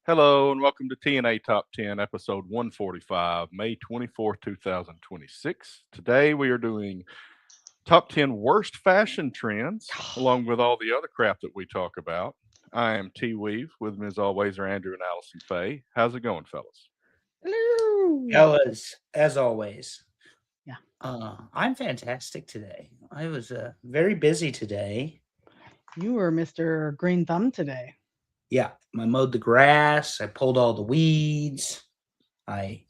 Hello and welcome to TNA Top 10, episode 145, May 24th, 2026. Today we are doing top 10 worst fashion trends, along with all the other crap that we talk about. I am T Weave. With me as always are Andrew and Allison Faye. How's it going, fellas? Hello. Fellas, as always. Yeah. I'm fantastic today. I was very busy today. You were Mr. Green Thumb today. Yeah, I mowed the grass. I pulled all the weeds. I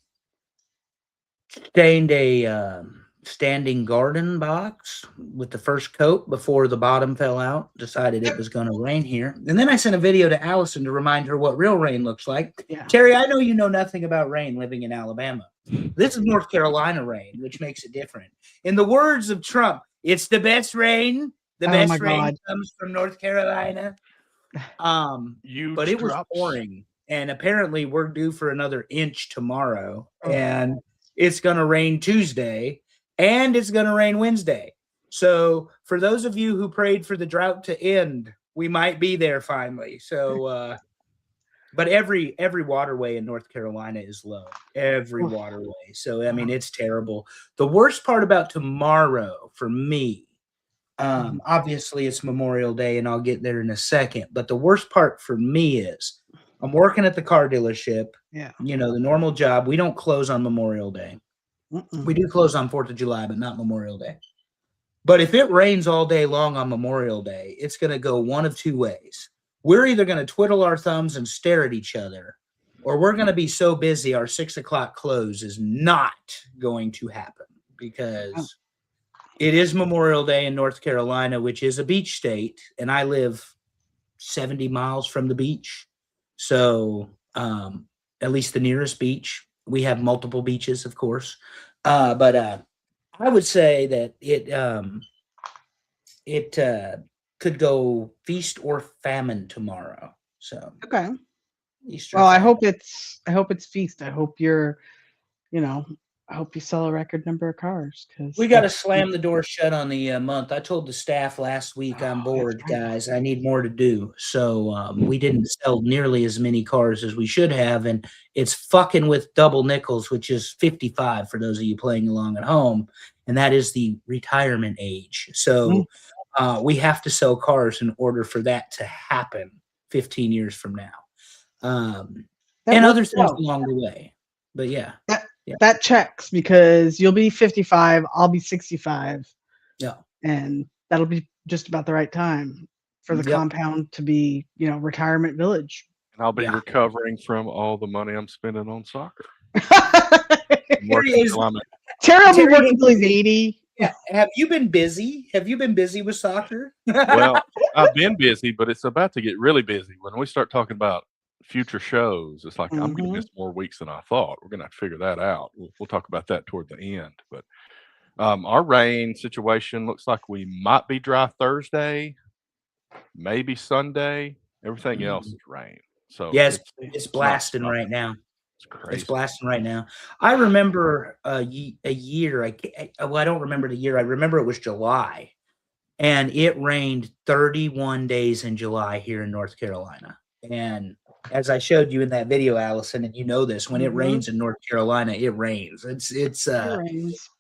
stained a standing garden box with the first coat before the bottom fell out. Decided it was going to rain here. And then I sent a video to Allison to remind her what real rain looks like. Yeah. Terry, I know you know nothing about rain living in Alabama. This is North Carolina rain, which makes it different. In the words of Trump, it's the best rain. The best rain comes from North Carolina. But it was pouring, and apparently we're due for another inch tomorrow, and it's going to rain Tuesday, and it's going to rain Wednesday. So for those of you who prayed for the drought to end, we might be there finally. So, but every waterway in North Carolina is low. Every waterway. So, I mean, it's terrible. The worst part about tomorrow for me, obviously it's Memorial Day and I'll get there in a second. But the worst part for me is I'm working at the car dealership. Yeah. You know, the normal job. We don't close on Memorial Day. We do close on 4th of July, but not Memorial Day. But if it rains all day long on Memorial Day, it's going to go one of two ways. We're either going to twiddle our thumbs and stare at each other, or we're going to be so busy our 6 o'clock close is not going to happen because it is Memorial Day in North Carolina, which is a beach state, and I live 70 miles from the beach. So at least the nearest beach. We have multiple beaches, of course. But I would say that it could go feast or famine tomorrow. So okay. Easter Well, famine. I hope it's feast. I hope I hope you sell a record number of cars because We got to slam the door shut on the month. I told the staff last week, I'm bored, right. guys. I need more to do. So we didn't sell nearly as many cars as we should have. And it's fucking with double nickels, which is 55 for those of you playing along at home. And that is the retirement age. So we have to sell cars in order for that to happen 15 years from now. And other things along the way. But yeah. That checks because you'll be 55, I'll be 65. Yeah. And that'll be just about the right time for the compound to be, retirement village. And I'll be recovering from all the money I'm spending on soccer. Terry will be working until he's 80. Yeah. Have you been busy? Have you been busy with soccer? Well, I've been busy, but it's about to get really busy. When we start talking about future shows, it's like I'm going to miss more weeks than I thought. We're going to have to figure that out. We'll talk about that toward the end. But our rain situation looks like we might be dry Thursday, maybe Sunday. Everything else is rain. So yes, it's blasting right now. It's crazy. It's blasting right now. I remember a year. I don't remember the year. I remember it was July, and it rained 31 days in July here in North Carolina. And as I showed you in that video, Allison, and you know this, when it rains in North Carolina, it rains. It rains.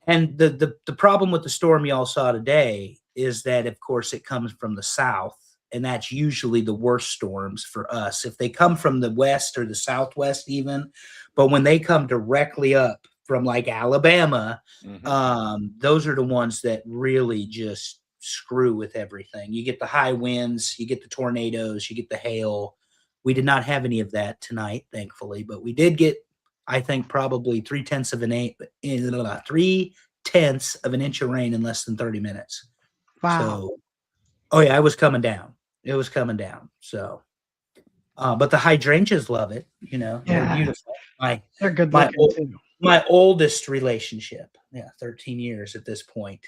And the problem with the storm y'all saw today is that, of course, it comes from the south, and that's usually the worst storms for us. If they come from the west or the southwest even, but when they come directly up from like Alabama, those are the ones that really just screw with everything. You get the high winds, you get the tornadoes, you get the hail. We did not have any of that tonight, thankfully, but we did get, I think, probably 3/10 of an inch of rain in less than 30 minutes. Wow. So, oh yeah, it was coming down. It was coming down. So, but the hydrangeas love it. They're beautiful. They're good looking too. My oldest relationship, 13 years at this point.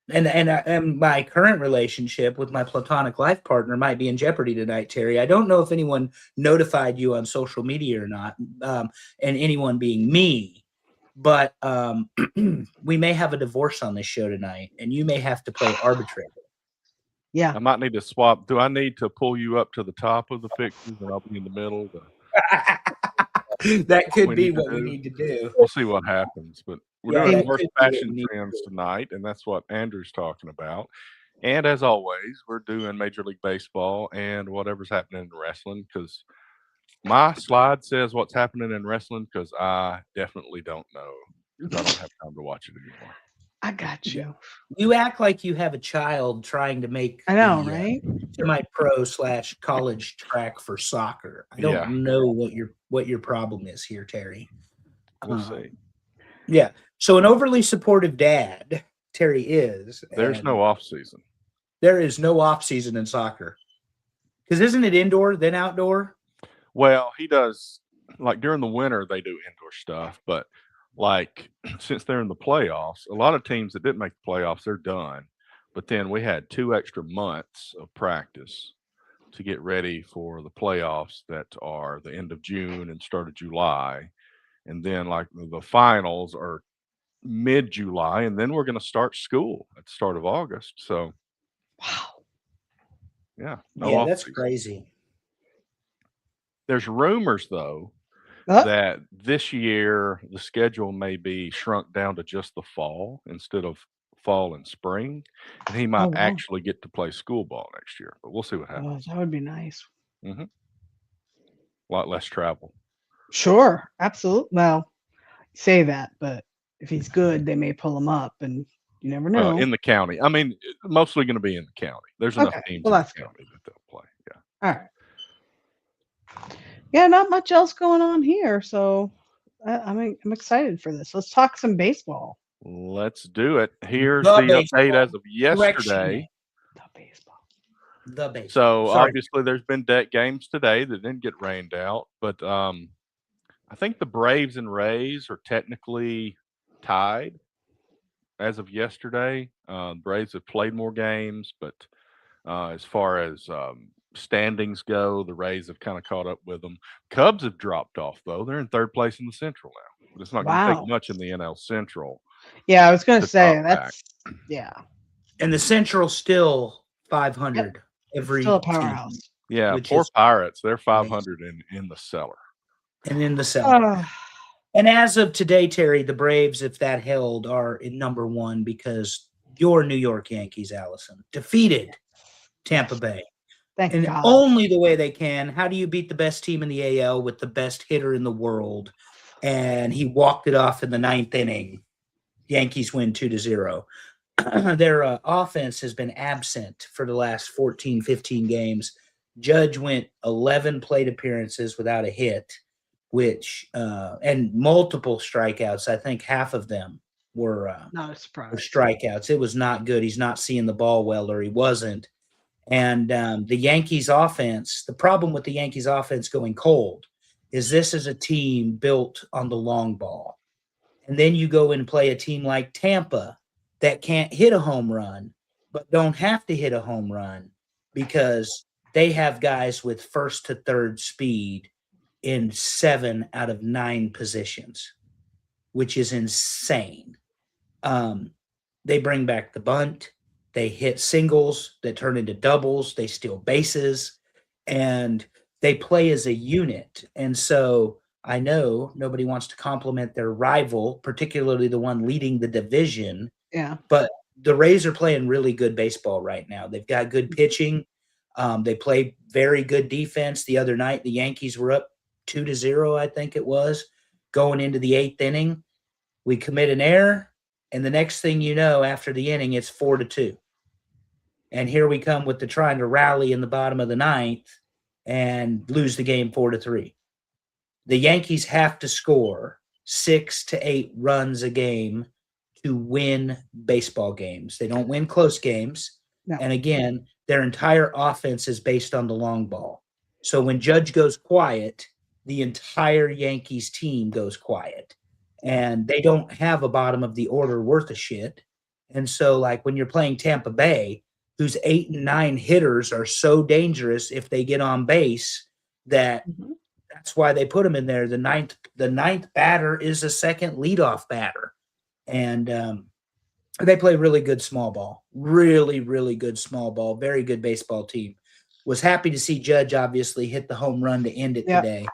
And my current relationship with my platonic life partner might be in jeopardy tonight, Terry. I don't know if anyone notified you on social media or not, and anyone being me, but we may have a divorce on this show tonight, and you may have to play arbitrator. Yeah. I might need to swap. Do I need to pull you up to the top of the fixtures and I'll be in the middle? That could we be need to what we do? need to do. We'll see what happens. But we're Yeah, doing that worst could be what we fashion need to trends do. tonight, and that's what Andrew's talking about. And as always, we're doing Major League Baseball and whatever's happening in wrestling because my slide says what's happening in wrestling because I definitely don't know because I don't have time to watch it anymore. I got you. You act like you have a child trying to make I know, the right? semi-pro / college track for soccer. I don't Yeah. know what your problem is here, Terry. We'll see. Yeah. So an overly supportive dad, Terry is. There's and no off season. There is no off season in soccer. Because isn't it indoor then outdoor? Well, he does like during the winter they do indoor stuff, but like since they're in the playoffs, a lot of teams that didn't make the playoffs, they're done. But then we had 2 extra months of practice to get ready for the playoffs that are the end of June and start of July. And then like the finals are mid-July, and then we're going to start school at the start of August. So Wow. yeah, Yeah, that's off-season. crazy. There's rumors though Oh, that this year the schedule may be shrunk down to just the fall instead of fall and spring, and he might wow. actually get to play school ball next year. But we'll see what happens. Oh, that would be nice. A lot less travel. Sure. Absolutely. Well, say that, but if he's good, they may pull him up, and you never know. In the county. I mean, mostly going to be in the county. There's enough Okay, teams well, in that's the good. county that they'll play. Yeah. All right. Yeah, not much else going on here, so I'm excited for this. Let's talk some baseball. Let's do it. Here's The the update baseball. as of yesterday. The baseball. The baseball. So Sorry. obviously there's been debt games today that didn't get rained out, but I think the Braves and Rays are technically tied as of yesterday. Braves have played more games, but as far as standings go, the Rays have kind of caught up with them. Cubs have dropped off though; they're in third place in the Central now. But it's not going to Wow. take much in the NL Central. Yeah, I was going to to say top that's yeah, And the Central still 500 every still a team. powerhouse. Yeah, Which poor is Pirates. They're 500 in the cellar. And in the cellar. Ah, And as of today, Terry, the Braves, if that held, are in number 1 because your New York Yankees, Allison, defeated Tampa Bay. thank And God. only the way they can. How do you beat the best team in the AL with the best hitter in the world? And he walked it off in the 9th inning. Yankees win 2-0. Their offense has been absent for the last 14, 15 games. Judge went 11 plate appearances without a hit, which and multiple strikeouts. I think half of them were Not a surprise. strikeouts. It was not good. He's not seeing the ball well, or he wasn't. And the Yankees offense, the problem with the Yankees offense going cold is this is a team built on the long ball. And then you go and play a team like Tampa that can't hit a home run, but don't have to hit a home run because they have guys with first to third speed in 7 out of 9 positions, which is insane. They bring back the bunt. They hit singles that turn into doubles. They steal bases, and they play as a unit. And so I know nobody wants to compliment their rival, particularly the one leading the division, Yeah. but the Rays are playing really good baseball right now. They've got good pitching. They play very good defense. The other night, the Yankees were up 2-0, I think it was, going into the 8th inning. We commit an error, and the next thing you know, after the inning, it's 4-2. And here we come with the trying to rally in the bottom of the 9th and lose the game 4-3. The Yankees have to score 6 to 8 runs a game to win baseball games. They don't win close games. No. And again, their entire offense is based on the long ball. So when Judge goes quiet, the entire Yankees team goes quiet. And they don't have a bottom of the order worth of shit. And so, like, when you're playing Tampa Bay, whose 8 and 9 hitters are so dangerous if they get on base that that's why they put them in there. The ninth batter is a second leadoff batter. And They play really good small ball, really, really good small ball, very good baseball team. Was happy to see Judge obviously hit the home run to end it Yep. today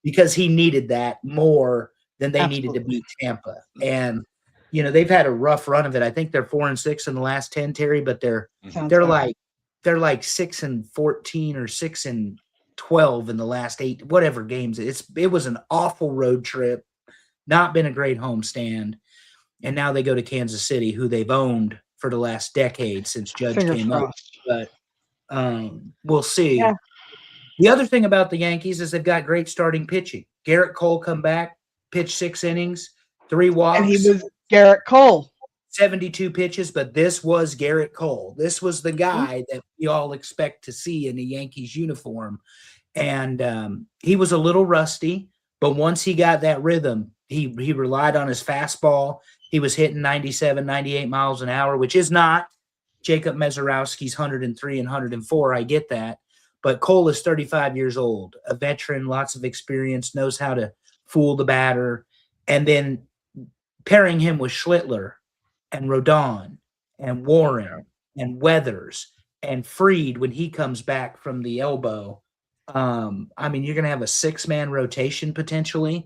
because he needed that more than they needed to Absolutely. beat Tampa. And they've had a rough run of it. I think they're 4-6 in the last 10, Terry, but they're Sounds they're about like 6-14 or 6-12 in the last 8 whatever games. It was an awful road trip, not been a great homestand. And now they go to Kansas City, who they've owned for the last decade since Judge Fingers came up. crossed. But we'll see. Yeah. The other thing about the Yankees is they've got great starting pitching. Garrett Cole come back, pitched 6 innings, 3 walks. And he was Garrett Cole. 72 pitches, but this was Garrett Cole. This was the guy that we all expect to see in the Yankees uniform. And he was a little rusty, but once he got that rhythm, he relied on his fastball. He was hitting 97, 98 miles an hour, which is not Jacob Mezorowski's 103 and 104. I get that. But Cole is 35 years old, a veteran, lots of experience, knows how to fool the batter. And then pairing him with Schlittler and Rodon and Warren and Weathers and Fried when he comes back from the elbow. I mean, you're going to have a 6-man rotation potentially.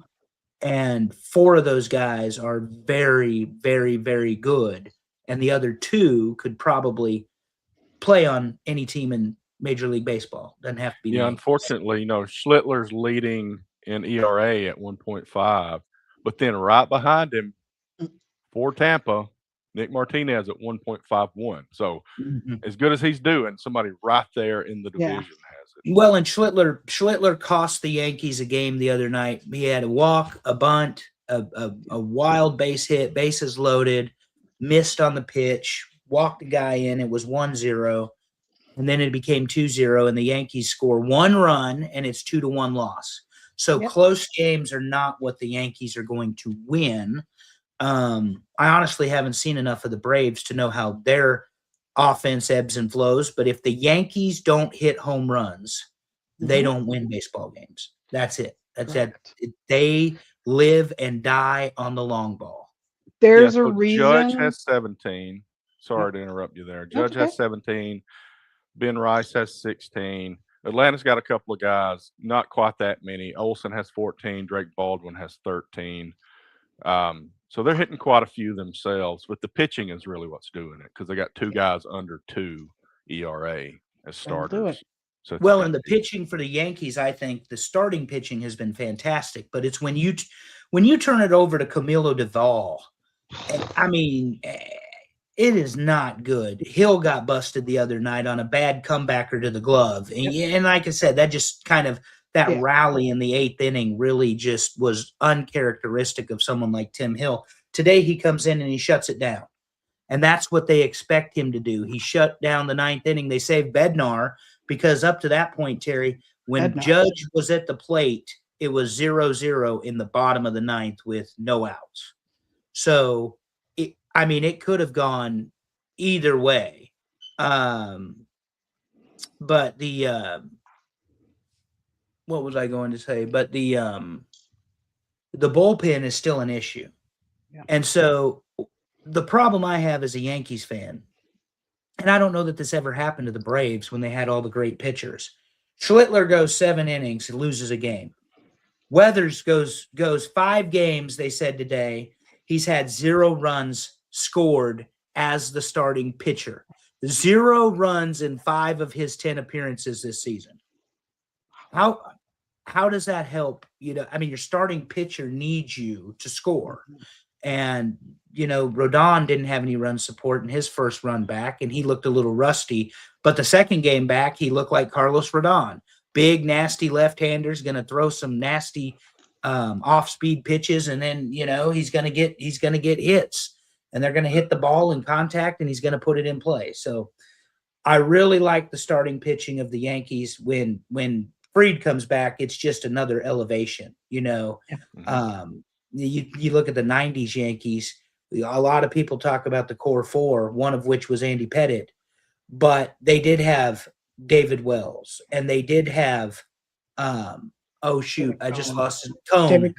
And 4 of those guys are very, very, very good. And the other 2 could probably play on any team in Major League Baseball. Doesn't have to be. Yeah, unfortunately, Schlittler's leading in ERA at 1.5, but then right behind him for Tampa, Nick Martinez at 1.51. So as good as he's doing, somebody right there in the division has it. Well, and Schlittler cost the Yankees a game the other night. He had a walk, a bunt, a wild base hit, bases loaded, missed on the pitch, walked the guy in. It was 1-0. And then it became 2-0, and the Yankees score 1 run, and it's 2-1 loss. So close games are not what the Yankees are going to win. I honestly haven't seen enough of the Braves to know how their offense ebbs and flows. But if the Yankees don't hit home runs, they don't win baseball games. That's it. That's it. They live and die on the long ball. There's a reason. Judge has 17. Sorry to interrupt you there. Judge has 17. Ben Rice has 16. Atlanta's got a couple of guys, not quite that many. Olsen has 14. Drake Baldwin has 13. So they're hitting quite a few themselves, but the pitching is really what's doing it because they got 2 guys under 2 ERA as starters. So and the pitching for the Yankees, I think the starting pitching has been fantastic, but it's when you turn it over to Camilo Doval, I mean, it is not good. Hill got busted the other night on a bad comebacker to the glove. And like I said, that just kind of that rally in the 8th inning really just was uncharacteristic of someone like Tim Hill. Today he comes in and he shuts it down. And that's what they expect him to do. He shut down the 9th inning. They saved Bednar because up to that point, Terry, when Judge was at the plate, it was 0-0 in the bottom of the 9th with no outs. So it could have gone either way. But what was I going to say? But the bullpen is still an issue. Yeah. And so the problem I have as a Yankees fan, and I don't know that this ever happened to the Braves when they had all the great pitchers. Schlittler goes 7 innings and loses a game. Weathers goes 5 games, they said today. He's had 0 runs scored as the starting pitcher. 0 runs in 5 of his 10 appearances this season. How does that help? Your starting pitcher needs you to score. And, Rodon didn't have any run support in his first run back, and he looked a little rusty. But the second game back, he looked like Carlos Rodon. Big, nasty left-hander's going to throw some nasty off-speed pitches, and then, he's going to get hits. And they're going to hit the ball in contact, and he's going to put it in play. So I really like the starting pitching of the Yankees. When Fried comes back, it's just another elevation, You look at the 90s Yankees, a lot of people talk about the core 4, one of which was Andy Pettitte, but they did have David Wells, and they did have I just lost his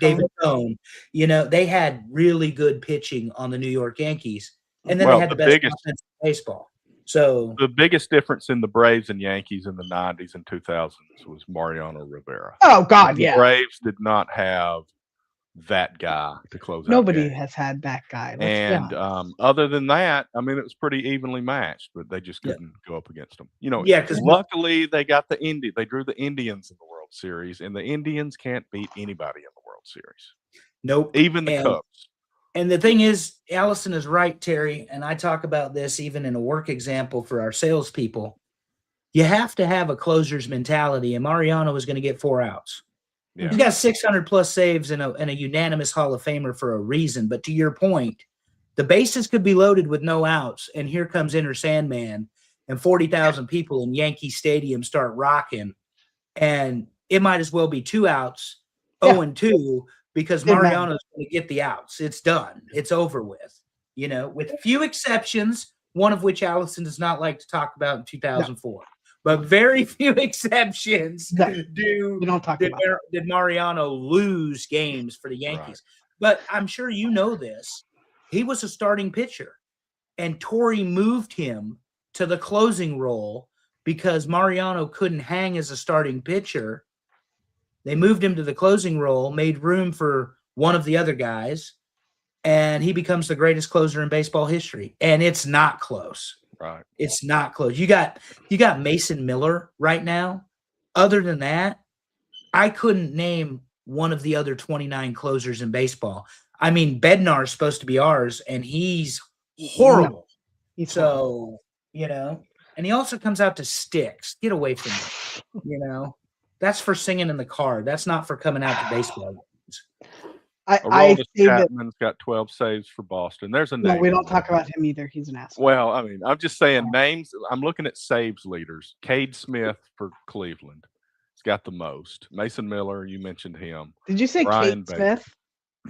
David Cone. They had really good pitching on the New York Yankees. And then Well, they had the the best biggest- offense in baseball. So The biggest difference in the Braves and Yankees in the 90s and 2000s was Mariano Rivera. Oh God, The yeah. Braves did not have that guy to close out Nobody games. has had that guy. Let's be And honest. other than that, I mean, it was pretty evenly matched, but they just Yeah. couldn't go up against them. You know, Yeah, 'cause- luckily they got they drew the Indians in the World Series, and the Indians can't beat anybody in the World Series, nope. even the And- Cubs. And the thing is, Allison is right, Terry, and I talk about this even in a work example for our salespeople. You have to have a closer's mentality, and Mariano is going to get 4 outs. Yeah. He's got 600 plus saves and a unanimous Hall of Famer for a reason. But to your point, the bases could be loaded with no outs, and here comes Enter Sandman, and 40,000 people in Yankee Stadium start rocking, and it might as well be 2 outs, Yeah. 0-2, because Didn't matter. Mariano's going to get the outs. It's done. It's over with. You know, with few exceptions, one of which Allison does not like to talk about in 2004. But very few exceptions No. do We don't talk about it. did Mariano lose games for the Yankees. But I'm sure you know this. He was a starting pitcher, and Torrey moved him to the closing role because Mariano couldn't hang as a starting pitcher. They moved him to the closing role, made room for one of the other guys, and he becomes the greatest closer in baseball history. And it's not close. Right. It's not close. You got Mason Miller right now. Other than that, I couldn't name one of the other 29 closers in baseball. I mean, Bednar's supposed to be ours, and he's horrible. He's horrible. So, you know, and he also comes out to sticks. Get away from me. You know, that's for singing in the car. That's not for coming out to baseball games. I Aroldis say that. Chapman's got 12 saves for Boston. There's a No, name. we don't talk about him either. He's an asshole. Well, I mean, I'm just saying names. I'm looking at saves leaders. Cade Smith for Cleveland. He's got the most. Mason Miller, you mentioned him. Did you say Ryan Kate Baker. Smith?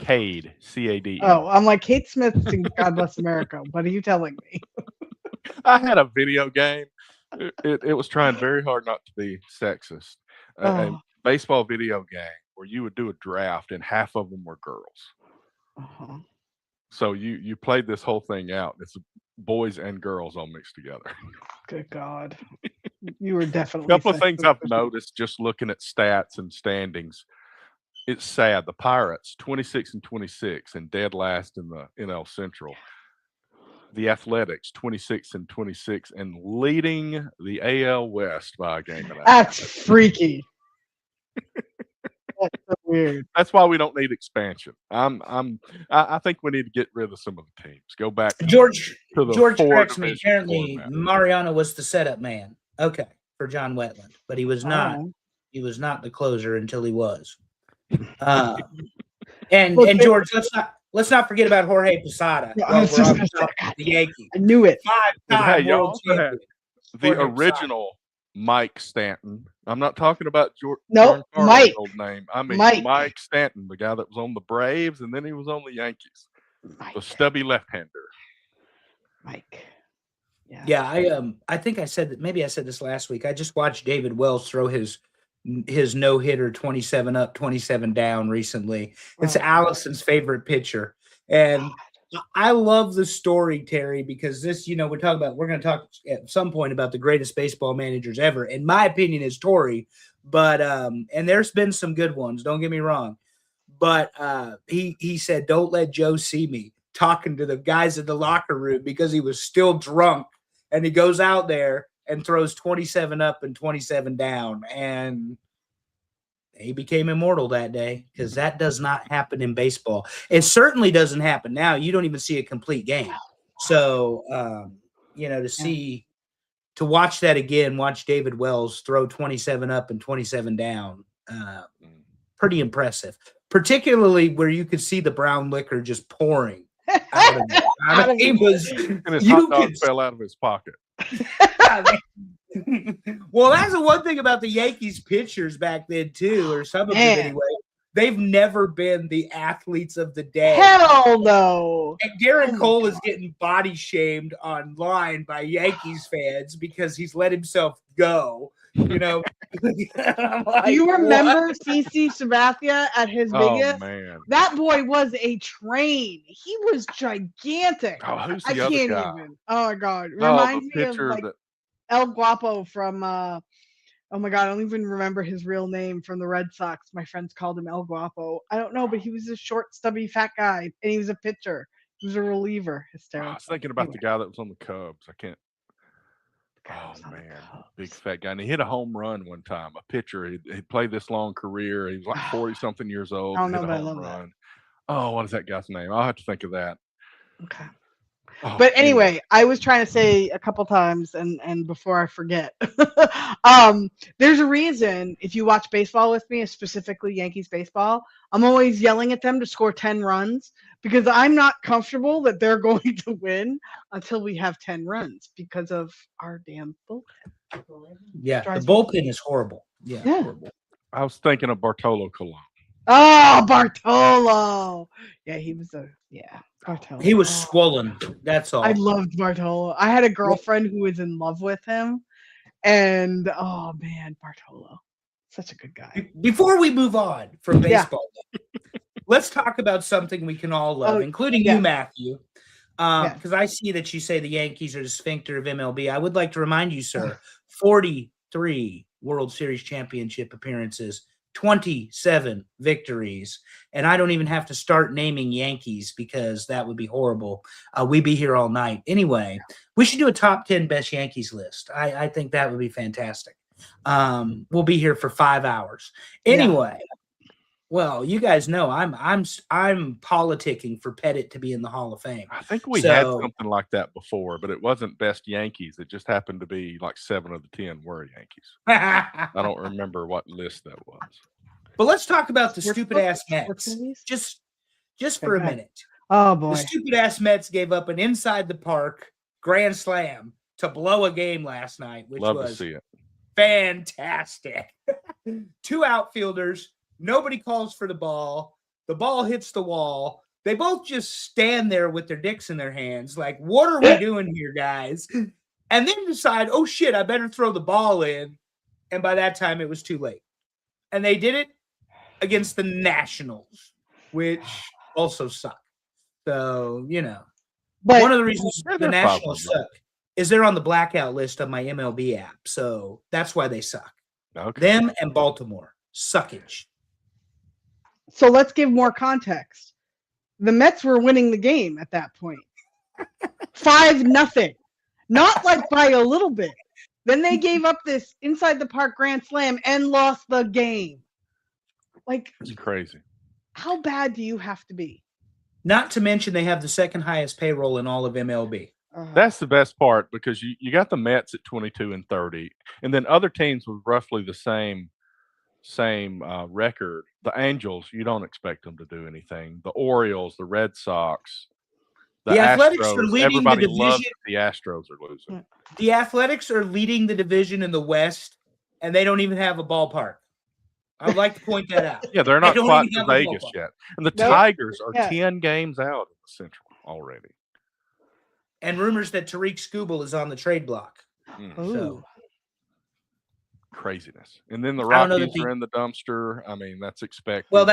Cade, C-A-D-E. Oh, I'm like Kate Smith sings God Bless America. What are you telling me? I had a video game. It was trying very hard not to be sexist. A Oh. baseball video game where you would do a draft and half of them were girls. Uh-huh. So you played this whole thing out. It's boys and girls all mixed together. Good God. You were A definitely. couple of things sexist. I've noticed just looking at stats and standings. It's sad. The Pirates 26-26 and dead last in the NL Central. The Athletics 26-26 and leading the AL West by a game and a half. That's freaky. That's so weird. That's why we don't need expansion. I think we need to get rid of some of the teams. Go back to George the George four corrects me. division Apparently, format. Mariano was the setup man. Okay, for John Wetland, but he was not. Oh. He was not the closer until he was. And Well, George, let's not forget about Jorge Posada. Yeah, I while was we're just on gonna the topic say, of the Yankees, I knew it. But hey, five-time you world also had champion. the Jorge Posada. original Mike Stanton. I'm not talking about Nope, John Mike. Carter's old name. I mean Mike. Mike Stanton, the guy that was on the Braves and then he was on the Yankees. Mike. The stubby left-hander. Mike. Yeah, I think I said that. Maybe I said this last week. I just watched David Wells throw his no hitter 27 up, 27 down recently. It's Oh. Allison's favorite pitcher, and I love the story, Terry, because this, we're going to talk at some point about the greatest baseball managers ever. In my opinion, is Torrey, but and there's been some good ones. Don't get me wrong, but he said, "Don't let Joe see me," talking to the guys in the locker room because he was still drunk, and he goes out there and throws 27 up and 27 down, and he became immortal that day because that does not happen in baseball. It certainly doesn't happen now. You don't even see a complete game. So, to watch that again, watch David Wells throw 27 up and 27 down, pretty impressive, particularly where you could see the brown liquor just pouring out of it. I mean, he was, And his You hot dog could- fell out of his pocket. well, that's the one thing about the Yankees pitchers back then too, or some of them Man. anyway. they've never been the athletes of the day. Hell no. And Garrett Oh my Cole is God. getting body shamed online by Yankees fans because he's let himself go. You know, I'm like, Do you what? remember CC Sabathia at his Oh biggest? man. That boy was a train. He was gigantic. Oh, who's I the other can't guy? even. Oh my God. Oh, Reminds the me of pitcher like that El Guapo from oh my God, I don't even remember his real name from the Red Sox. My friends called him El Guapo. I don't know, but he was a short, stubby, fat guy, and he was a pitcher. He was a reliever. I Hysterical. was thinking about the Anyway, guy that was on the Cubs. I can't. the guy Oh was on the man, Cubs. big fat guy, and he hit a home run one time. A pitcher. He'd played this long career. He was like 40-something years old. I don't Hit know, a but I home love that. run. Oh, what is that guy's name? I'll have to think of that. Okay. Oh, But anyway, I was trying to say a couple times, and before I forget, there's a reason if you watch baseball with me, specifically Yankees baseball, I'm always yelling at them to score 10 runs because I'm not comfortable that they're going to win until we have 10 runs because of our damn bullpen. Yeah, the Drives me bullpen is horrible. Yeah, Yeah. horrible. I was thinking of Bartolo Colon. Oh, Bartolo. Yeah, he was Bartolo. He was Oh, swollen. That's all. I loved Bartolo. I had a girlfriend who was in love with him. And oh man, Bartolo. Such a good guy. Before we move on from Yeah. baseball, let's talk about something we can all love, Oh, including yeah. you, Matthew. Yeah. Because I see that you say the Yankees are the sphincter of MLB. I would like to remind you, sir, 43 World Series championship appearances, 27 victories, and I don't even have to start naming Yankees because that would be horrible. We'd be here all night. Anyway, we should do a top 10 best Yankees list. I think that would be fantastic. We'll be here for 5 hours. Anyway, well, you guys know I'm politicking for Pettit to be in the Hall of Fame. I think we had So- something like that before, but it wasn't best Yankees. It just happened to be like 7 of the 10 were Yankees. I don't remember what list that was. But let's talk about the Sports stupid book? ass Sports Mets. movies? Just for a Okay. minute. Oh The boy. stupid ass Mets gave up an inside the park grand slam to blow a game last night, which Love to was see it. fantastic. 2 outfielders, nobody calls for the ball hits the wall. They both just stand there with their dicks in their hands, like, what are we doing here, guys? And then decide, oh shit, I better throw the ball in. And by that time, it was too late. And they did it against the Nationals, which also suck. So, But one of the reasons Yeah, the they're Nationals 500. suck is they're on the blackout list of my MLB app. So that's why they suck. Okay. Them and Baltimore, suckage. so let's give more context. The Mets were winning the game at that point. 5-0. Not like by a little bit. Then they gave up this inside the park grand slam and lost the game. Like, It's crazy. how bad do you have to be? Not to mention they have the second highest payroll in all of MLB. That's the best part because you got the Mets at 22 and 30, and then other teams with roughly the same record. The Angels, you don't expect them to do anything. The Orioles, the Red Sox, The Athletics are Astros, leading the everybody loves division. that the Astros are losing. The Athletics are leading the division in the West, and they don't even have a ballpark. I'd like to point that out. Yeah, they're They not don't quite even to have a Vegas ballpark. yet. And the Nope. Tigers are Yeah. 10 games out of the Central already. And rumors that Tariq Skubal is on the trade block. Mm, Ooh. So craziness. And then the I don't know that Rockies are in the dumpster. I mean, that's expected. well,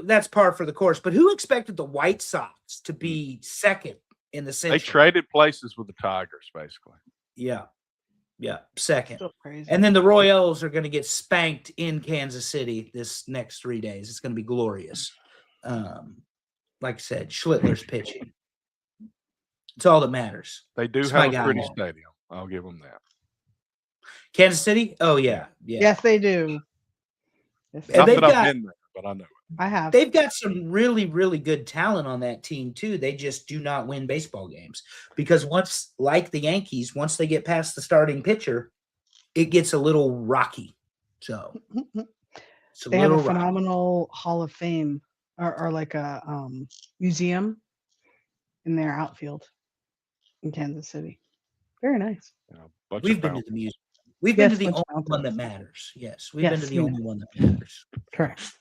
that's par for the course. But who expected the White Sox to be second in the they Central? traded places with the Tigers, basically. Yeah, second. Still crazy. And then the Royals are going to get spanked in Kansas City this next 3 days. It's going to be glorious. Like I said, Schlittler's pitching. It's all that matters. They do It's my have a guy. pretty stadium. I'll give them that. Kansas City? Oh, yeah. Yes, they do. Yes, And Not they've that I've got- been there, but I know it. I have. They've got some really, really good talent on that team, too. They just do not win baseball games because once, like the Yankees, once they get past the starting pitcher, it gets a little rocky. So it's a They have little a rocky. phenomenal Hall of Fame or like a museum in their outfield in Kansas City. Very nice. You know, bunch We've of been to fountains. the museum. We've been Yes, to the bunch only of one that fountains. matters. Yes, we've been Yes, to the we only one that matters. Correct.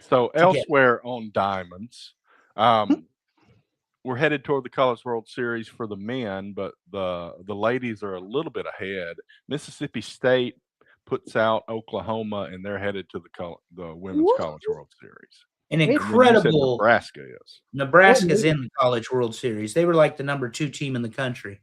So to get. elsewhere on diamonds, we're headed toward the College World Series for the men, but the ladies are a little bit ahead. Mississippi State puts out Oklahoma, and they're headed to the Women's College World Series. An Wait, And then you said incredible Nebraska is. Nebraska's in the College World Series. They were like the number 2 team in the country.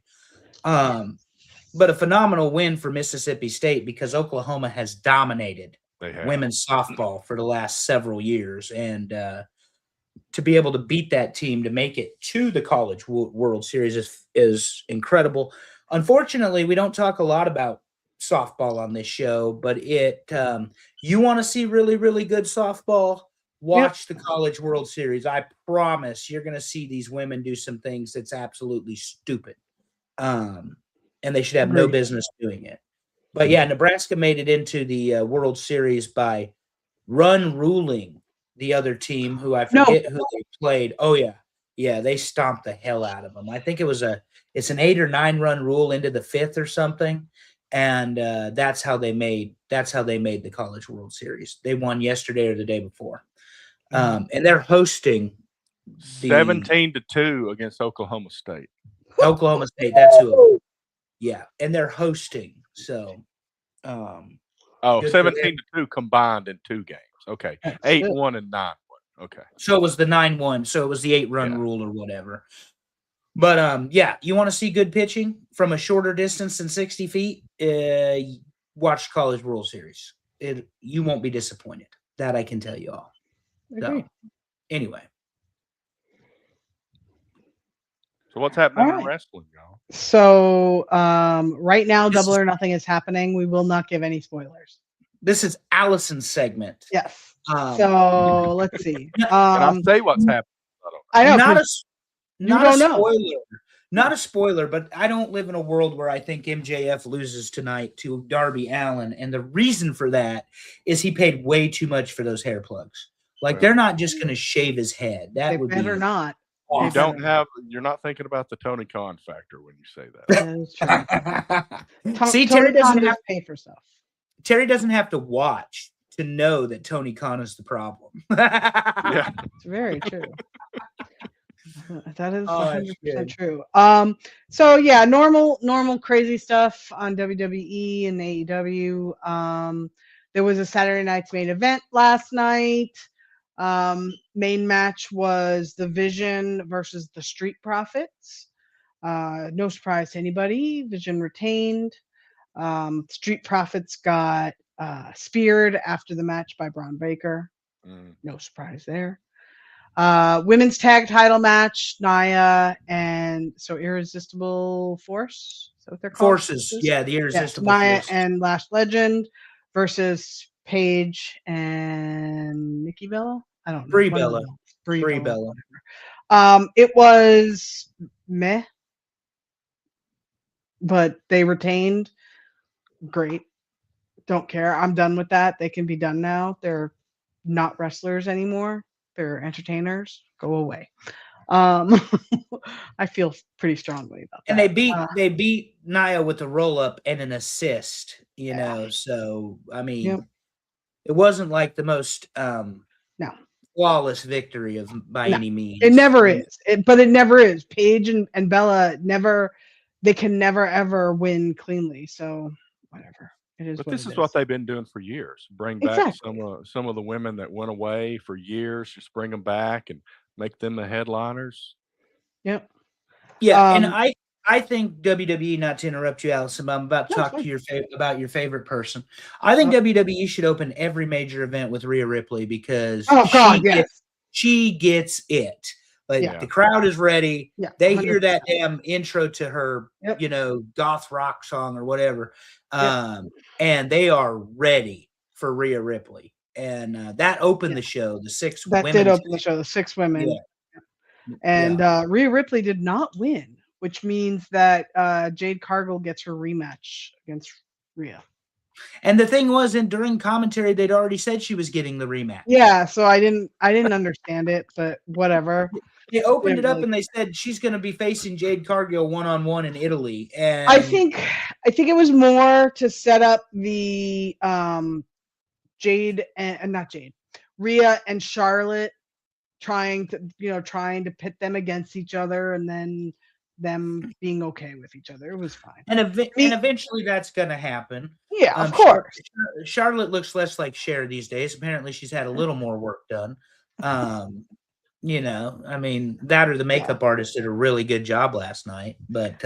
But a phenomenal win for Mississippi State because Oklahoma has dominated They have. women's softball for the last several years. And to be able to beat that team to make it to the College World Series is incredible. Unfortunately, we don't talk a lot about softball on this show, but you want to see really, really good softball, watch the College World Series. I promise you're going to see these women do some things that's absolutely stupid. And they should have no business doing it. But yeah, Nebraska made it into the World Series by run ruling the other team, who I forget who they played. Oh yeah, yeah, they stomped the hell out of them. I think it's an 8 or 9 run rule into the 5th or something, and that's how they made the College World Series. They won yesterday or the day before, and they're hosting 17-2 against Oklahoma State. Oklahoma State, that's who. Yeah, and they're hosting. So, 17-2 combined in 2 games. Okay, 8-1 and 9-1. Okay, so it was the 9-1. So it was the 8-run rule or whatever. But yeah, you want to see good pitching from a shorter distance than 60 feet? Watch College World Series. You won't be disappointed. That I can tell you all. So, anyway. So what's happening in wrestling, y'all? So right now, Double or Nothing is happening. We will not give any spoilers. This is Allison's segment. Yes. So let's see. Can I say what's happening? I know. Not a spoiler, but I don't live in a world where I think MJF loses tonight to Darby Allin. And the reason for that is he paid way too much for those hair plugs. Like, they're not just going to shave his head. That would better be not. You're not thinking about the Tony Khan factor when you say that. That is true. See, Terry doesn't have to pay for stuff. Terry doesn't have to watch to know that Tony Khan is the problem. Yeah, it's very true. That is 100% true. So yeah, normal crazy stuff on WWE and AEW. There was a Saturday night's main event last night. Main match was the Vision versus the Street Profits. No surprise to anybody. Vision retained. Street Profits got speared after the match by Braun Breaker. No surprise there. Women's tag title match, Nia and Irresistible Force. Is that what they're called? Forces. Yeah, the Irresistible Nia Force. and Lash Legend versus Paige and Nikki Bella. I don't know. Brie Bella. It was meh, but they retained. Great. Don't care. I'm done with that. They can be done now. They're not wrestlers anymore. They're entertainers. Go away. I feel pretty strongly about that. And they beat Nia with a roll up and an assist, you know. So I mean, it wasn't like the most flawless victory by any means. It never is. But it never is. Paige and Bella they can never ever win cleanly. So whatever. It is. But this is what they've been doing for years. Bring back some of the women that went away for years. Just bring them back and make them the headliners. Yep. Yeah, and I think WWE, not to interrupt you, Allison, but I'm about to talk to about your favorite person. I think WWE should open every major event with Rhea Ripley because she gets it. Like the crowd is ready. Yeah, they 100%. Hear that damn intro to her, goth rock song or whatever, and they are ready for Rhea Ripley. And that opened the show. The 6 women. That did open the show. The 6 women. Yeah. And Rhea Ripley did not win, which means that Jade Cargill gets her rematch against Rhea. And the thing was, during commentary, they'd already said she was getting the rematch. Yeah, so I didn't understand it, but whatever. They opened it up and they said she's going to be facing Jade Cargill one-on-one in Italy. And I think it was more to set up the Jade and not Jade. Rhea and Charlotte trying to pit them against each other, and then them being okay with each other. It was fine. And eventually that's going to happen. Yeah, of course. Charlotte looks less like Cher these days. Apparently she's had a little more work done. You know, I mean, that or the makeup artist did a really good job last night. But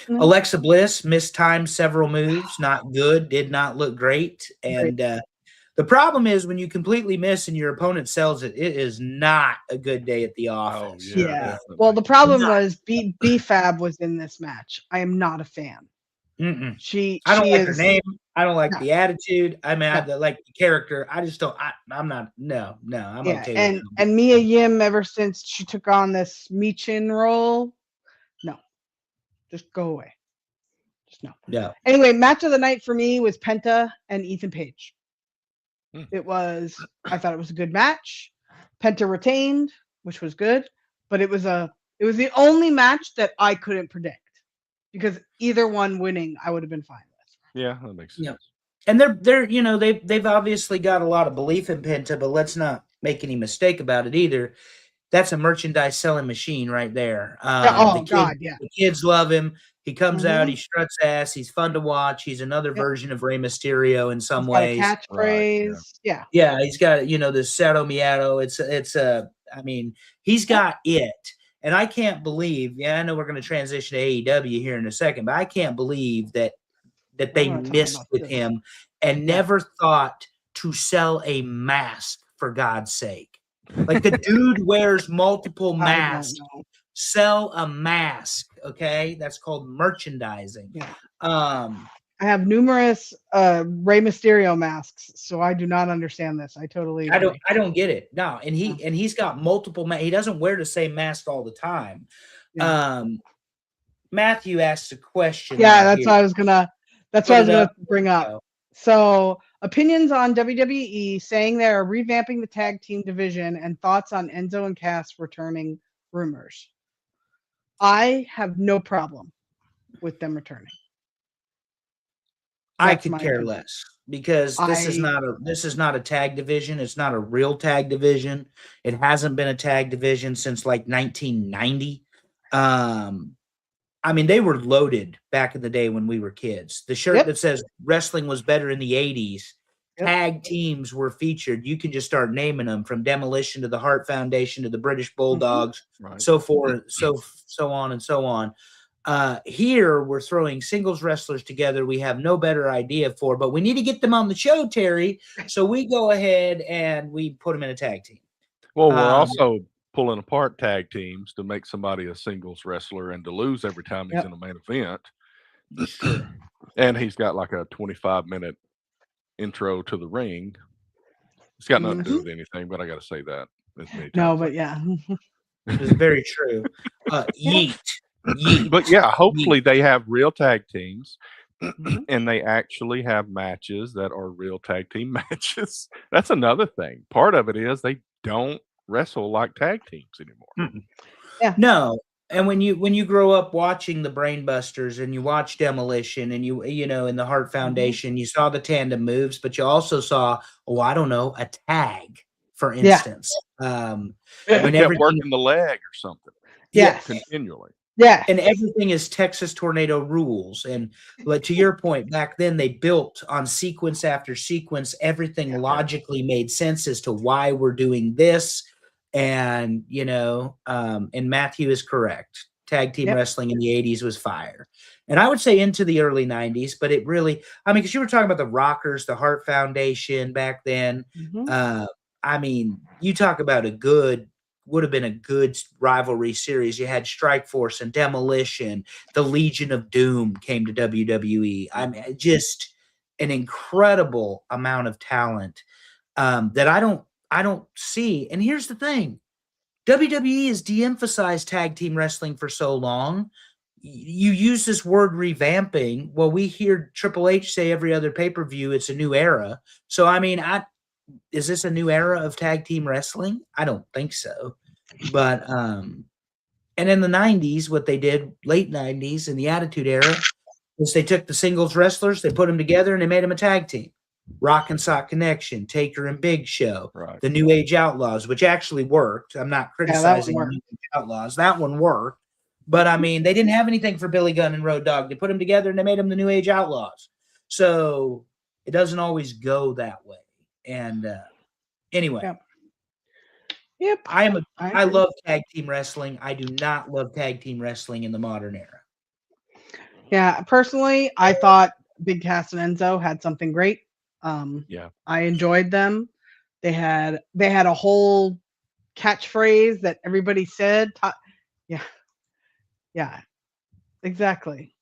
Alexa Bliss mistimed several moves, not good, did not look great. And the problem is when you completely miss and your opponent sells it, it is not a good day at the office. Oh, yeah. Well, the problem was B-Fab was in this match. I am not a fan. I don't like her name. I don't like the attitude. I mean, I like the character. I just don't. I'm not. No. I'm okay. And Mia Yim, ever since she took on this Michin role, no, just go away. Just no. No. Anyway, match of the night for me was Penta and Ethan Page. I thought it was a good match. Penta retained, which was good, but it was the only match that I couldn't predict. Because either one winning, I would have been fine with. Yeah, that makes sense. Yeah. And they've obviously got a lot of belief in Penta, but let's not make any mistake about it either. That's a merchandise selling machine right there. The kids love him. He comes out, he struts ass. He's fun to watch. He's another version of Rey Mysterio in some ways. Catchphrase, yeah. He's got this Sato Miato. I mean, he's got it. And I can't believe, I know we're going to transition to AEW here in a second, but I can't believe that they missed with him and never thought to sell a mask, for God's sake. Like the dude wears multiple masks. Sell a mask, okay? That's called merchandising. Yeah. I have numerous Rey Mysterio masks, so I do not understand this. I totally agree. I don't get it. No, and he's got multiple he doesn't wear the same mask all the time. Yeah. Matthew asked a question. Yeah, that's what I was gonna bring up. So, opinions on WWE saying they are revamping the tag team division and thoughts on Enzo and Cass returning rumors. I have no problem with them returning. I could care less because this is not a tag division. It's not a real tag division. It hasn't been a tag division since like 1990. I mean, they were loaded back in the day when we were kids. The shirt that says wrestling was better in the 80s. Tag teams were featured. You can just start naming them, from Demolition to the Hart Foundation to the British Bulldogs, so forth, so on and so on. Here we're throwing singles wrestlers together we have no better idea for, but we need to get them on the show, Terry. So we go ahead and we put them in a tag team. Well, we're also pulling apart tag teams to make somebody a singles wrestler and to lose every time he's in a main event. And he's got like a 25-minute intro to the ring. It's got nothing to do with anything, but I got to say that. No, but yeah. It's very true. Yeet. But yeah, hopefully they have real tag teams and they actually have matches that are real tag team matches. That's another thing. Part of it is they don't wrestle like tag teams anymore. Yeah. No. And when you grow up watching the Brainbusters and you watch Demolition and you know in the Hart Foundation, you saw the tandem moves, but you also saw, a tag, for instance. When kept working the leg or something. Yeah. Continually. Yeah. And everything is Texas Tornado rules. And to your point, back then they built on sequence after sequence. Everything logically made sense as to why we're doing this. And, and Matthew is correct. Tag team wrestling in the 80s was fire. And I would say into the early 90s, but it really, because you were talking about the Rockers, the Hart Foundation back then. You talk about would have been a good rivalry series. You had Strikeforce and Demolition. The Legion of Doom came to WWE. Just an incredible amount of talent that I don't see. And here's the thing. WWE has de-emphasized tag team wrestling for so long. You use this word revamping. Well, we hear Triple H say every other pay-per-view it's a new era. So, is this a new era of tag team wrestling? I don't think so. But and in the 90s, what they did, late 90s in the Attitude Era, is they took the singles wrestlers, they put them together, and they made them a tag team. Rock and Sock Connection, Taker and Big Show, Right. the New Age Outlaws, which actually worked. I'm not criticizing worked. New Age Outlaws. That one worked. But I mean, they didn't have anything for Billy Gunn and Road Dogg. They put them together and they made them the New Age Outlaws. So it doesn't always go that way. And anyway, Yep. I love tag team wrestling. I do not love tag team wrestling in the modern era. Yeah, personally, I thought Big Cass and Enzo had something great. Yeah. I enjoyed them. They had a whole catchphrase that everybody said. Yeah, exactly.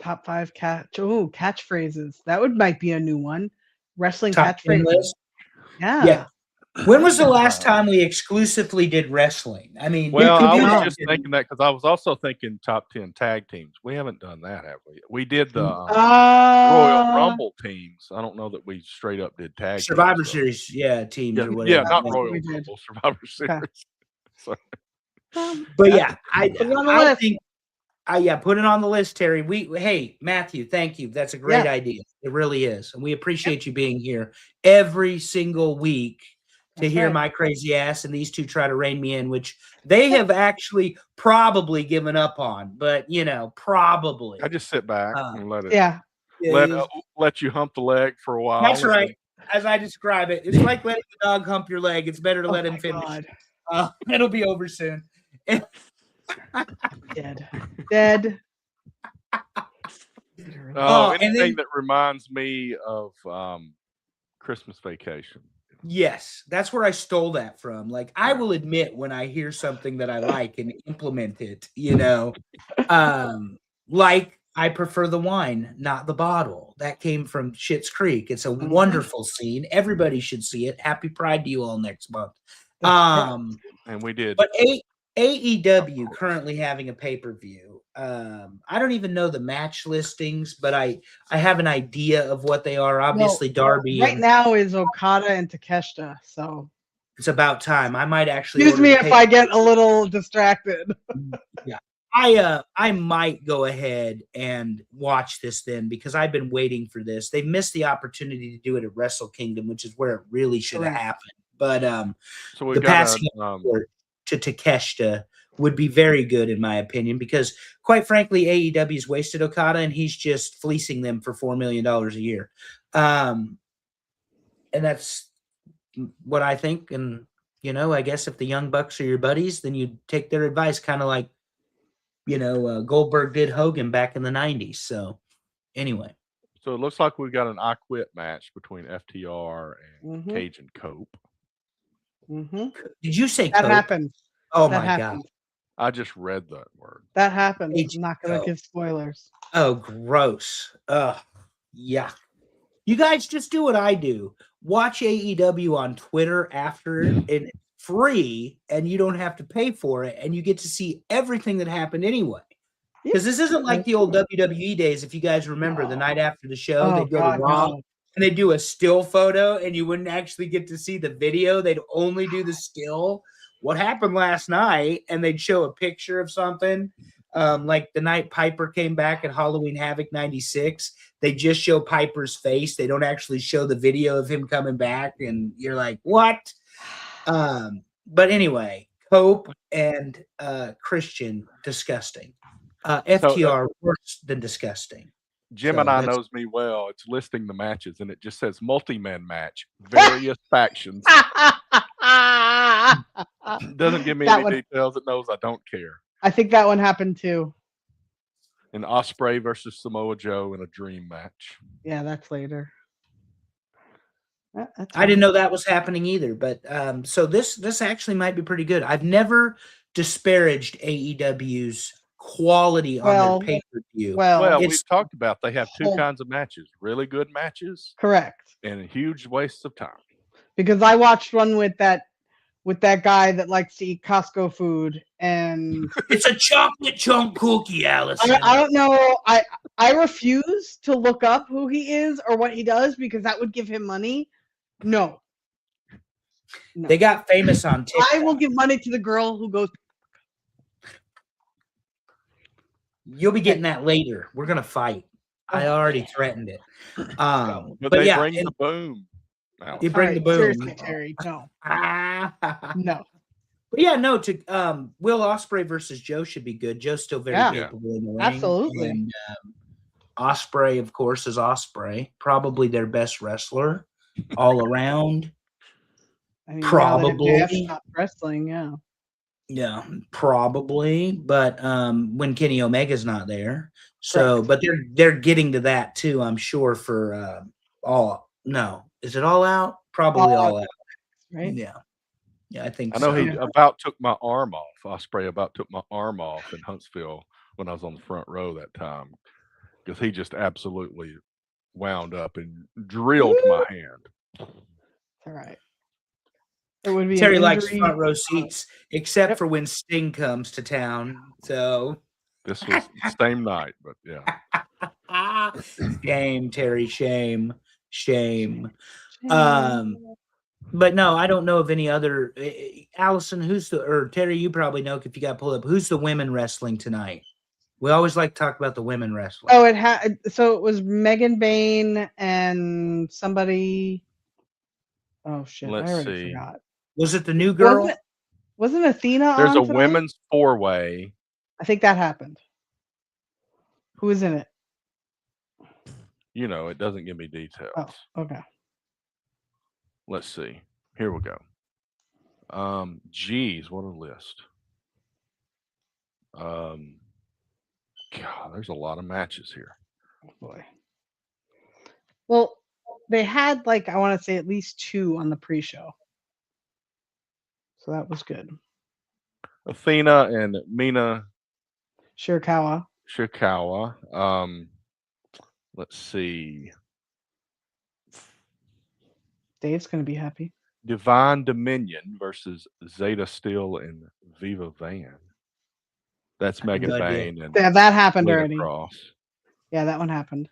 Top 5 catchphrases. That might be a new one. Wrestling Top 10 catchphrases. list. Yeah. When was the last time we exclusively did wrestling? I mean, Well, I you was know, just thinking that because I was also thinking top 10 tag teams. We haven't done that, have we? We did the Royal Rumble teams. I don't know that we straight up did tag Survivor teams, so. Series, teams Yeah, or whatever. yeah, not That's what Royal we did. Rumble, Survivor Series. So, But yeah, I Put it on the I list. think, put it on the list, Terry. Hey, Matthew, thank you. That's a great idea. It really is, and we appreciate you being here every single week to That's hear right. my crazy ass and these two try to rein me in, which they have actually probably given up on. But probably. I just sit back and let it Yeah. let you hump the leg for a while. That's and right. As I describe it, it's like letting the dog hump your leg. It's better to let him my finish. God. It'll be over soon. Dead. And anything that reminds me of Christmas Vacation. Yes, that's where I stole that from. Like, I will admit when I hear something that I like and implement it, like I prefer the wine, not the bottle. That came from Schitt's Creek. It's a wonderful scene. Everybody should see it. Happy Pride to you all next month. And we did. But AEW currently having a pay-per-view. I don't even know the match listings, but I have an idea of what they are. Obviously, Darby. Right now is Okada and Takeshita, so it's about time. I might actually. Excuse me if I get a little distracted. Yeah, I might go ahead and watch this then because I've been waiting for this. They missed the opportunity to do it at Wrestle Kingdom, which is where it really should have happened. But so we the got passing to Takeshita would be very good in my opinion because quite frankly AEW's wasted Okada and he's just fleecing them for $4 million a year. And that's what I think. And I guess if the Young Bucks are your buddies, then you take their advice, kind of like Goldberg did Hogan back in the 90s. So anyway, so it looks like we've got an I Quit match between FTR and Cage and Cope. Did you say that Cope? happened? Oh my God. I just read that word. That happened. I'm not going to give spoilers. Oh, gross. Yeah. You guys just do what I do. Watch AEW on Twitter after and free, and you don't have to pay for it, and you get to see everything that happened anyway. Because this isn't like the old WWE days. If you guys remember, the night after the show, they'd go to Raw and they'd do a still photo, and you wouldn't actually get to see the video. They'd only do the still. What happened last night, and they'd show a picture of something. Like the night Piper came back at Halloween Havoc 96, they just show Piper's face. They don't actually show the video of him coming back, and you're like, what? But anyway, Cope and Christian, disgusting. FTR, worse than disgusting. Jim and I knows me well. It's listing the matches, and it just says multi-man match, various factions. Doesn't give me any details. It knows I don't care. I think that one happened too. And Ospreay versus Samoa Joe in a dream match. Yeah, that's later. I didn't know that was happening either. But so this actually might be pretty good. I've never disparaged AEW's quality on their pay-per-view. Well, we've talked about they have two kinds of matches: really good matches, correct, and huge wastes of time. Because I watched one with that guy that likes to eat Costco food, and it's a chocolate chunk cookie, Allison. I don't know. I refuse to look up who he is or what he does because that would give him money. No. They got famous on TikTok. I will give money to the girl who goes. You'll be getting that later. We're gonna fight. I already threatened it. But But they yeah, bring and the boom. you All bring right, the boom. seriously, Terry, no, no. But yeah, no. To Will Ospreay versus Joe should be good. Joe's still very Yeah. capable in the ring. Absolutely. And Ospreay, of course, is Ospreay. Probably their best wrestler all around. I mean, Probably. now that MJF stopped wrestling, yeah. Yeah, probably. But when Kenny Omega's not there, so but they're getting to that too. I'm sure for is it All Out? Probably All Out. Right? Yeah. Yeah, I think I know so. he about took my arm off. Ospreay about took my arm off in Huntsville when I was on the front row that time because he just absolutely wound up and drilled my hand. All right. It would be Terry an likes injury. front row seats, except for when Sting comes to town. So This was the same night, but yeah. Shame, Terry, shame. But no, I don't know of any other. Allison, or Terry, you probably know if you got pulled up. Who's the women wrestling tonight? We always like to talk about the women wrestling. Oh, so it was Megan Bain and somebody. Oh shit! Let's I already see. forgot. Was it the new girl? Wasn't Athena There's on a tonight? women's 4-way. I think that happened. Who was in it? You know, it doesn't give me details. Oh, okay. Let's see. Here we go. Geez, what a list. God, there's a lot of matches here. Oh boy. Well, they had I want to say at least 2 on the pre-show. So that was good. Athena and Mina Shirakawa. Let's see. Dave's going to be happy. Divine Dominion versus Zeta Steel and Viva Van. That's Megan Bain and Yeah, that happened Lita already. Cross. Yeah, that one happened.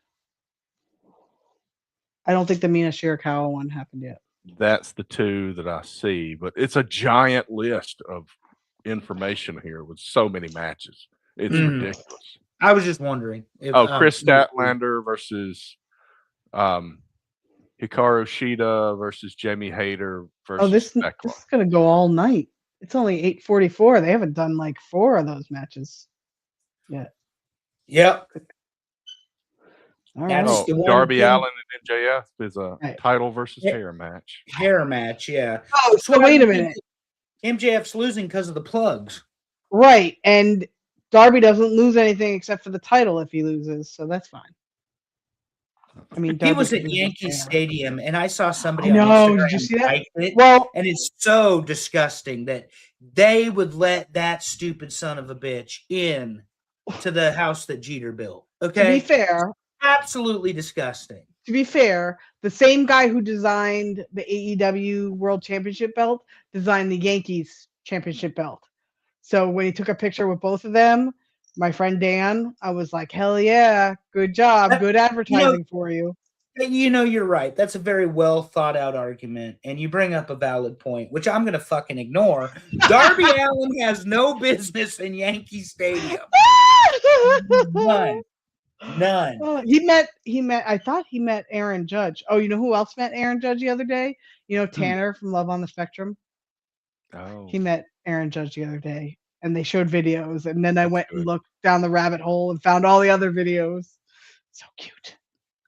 I don't think the Mina Shirakawa one happened yet. That's the 2 that I see, but it's a giant list of information here with so many matches. It's ridiculous. I was just wondering. Chris Statlander versus Hikaru Shida versus Jamie Hayter versus this Thekla. is going to go all night. It's only 8:44. They haven't done 4 of those matches yet. Yep. All right. Darby Allin and MJF is a title versus hair match. Hair match, yeah. Oh, so wait a minute. MJF's losing because of the plugs. Right, and Darby doesn't lose anything except for the title if he loses, so that's fine. I mean, he was at Yankee Stadium, and I saw somebody on Instagram. Did you see that? Well, and it's so disgusting that they would let that stupid son of a bitch in to the house that Jeter built. Okay, to be fair, absolutely disgusting. To be fair, the same guy who designed the AEW World Championship belt designed the Yankees Championship belt. So when he took a picture with both of them, my friend Dan, I was like, hell yeah, good job, good advertising for you. You know, you're right. That's a very well thought out argument. And you bring up a valid point, which I'm going to fucking ignore. Darby Allin has no business in Yankee Stadium. None. He met. I thought he met Aaron Judge. Oh, you know who else met Aaron Judge the other day? You know Tanner from Love on the Spectrum. Oh. He met Aaron Judge the other day, and they showed videos. And then I went and looked down the rabbit hole and found all the other videos. So cute.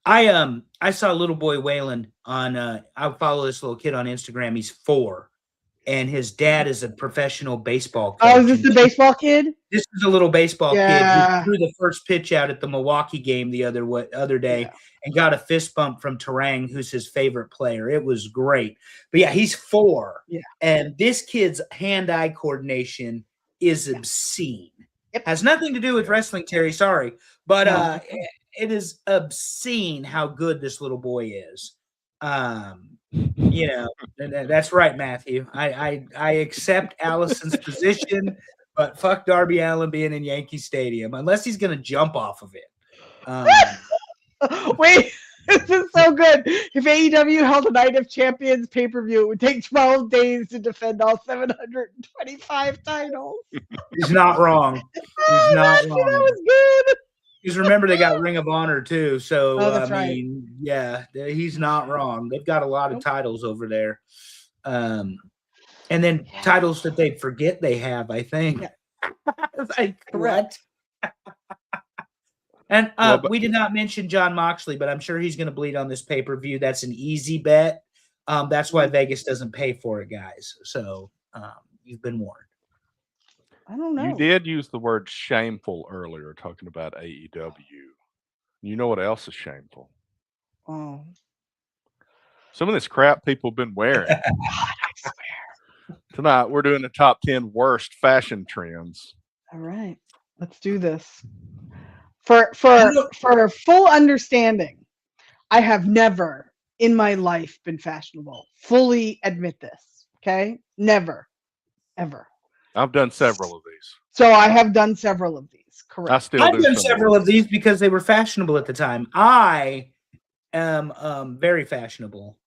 I saw little boy Waylon on. I follow this little kid on Instagram. He's 4. And his dad is a professional baseball coach. Oh, is this the baseball kid? This is a little baseball kid who threw the first pitch out at the Milwaukee game the other day and got a fist bump from Terang, who's his favorite player. It was great. But yeah, he's 4. Yeah. And this kid's hand-eye coordination is obscene. Yep. Has nothing to do with wrestling, Terry. Sorry. But it is obscene how good this little boy is. You know, that's right, Matthew. I accept Allison's position, but fuck Darby Allin being in Yankee Stadium unless he's going to jump off of it. Wait, this is so good. If AEW held a Night of Champions pay-per-view, it would take 12 days to defend all 725 titles. He's not wrong. He's not wrong. That was good. Because remember, they got Ring of Honor too. So that's I right. mean, yeah, he's not wrong. They've got a lot of titles over there, and then titles that they forget they have. I think. Like, what? And we did not mention John Moxley, but I'm sure he's going to bleed on this pay-per-view. That's an easy bet. That's why Vegas doesn't pay for it, guys. So you've been warned. I don't know. You did use the word shameful earlier, talking about AEW. You know what else is shameful? Oh. Some of this crap people have been wearing. God, I swear. Tonight, we're doing the top 10 worst fashion trends. All right. Let's do this. For full understanding, I have never in my life been fashionable. Fully admit this. Okay? Never. Ever. I've done several of these. So I have done several of these. Correct. I've done several of these because they were fashionable at the time. I am very fashionable.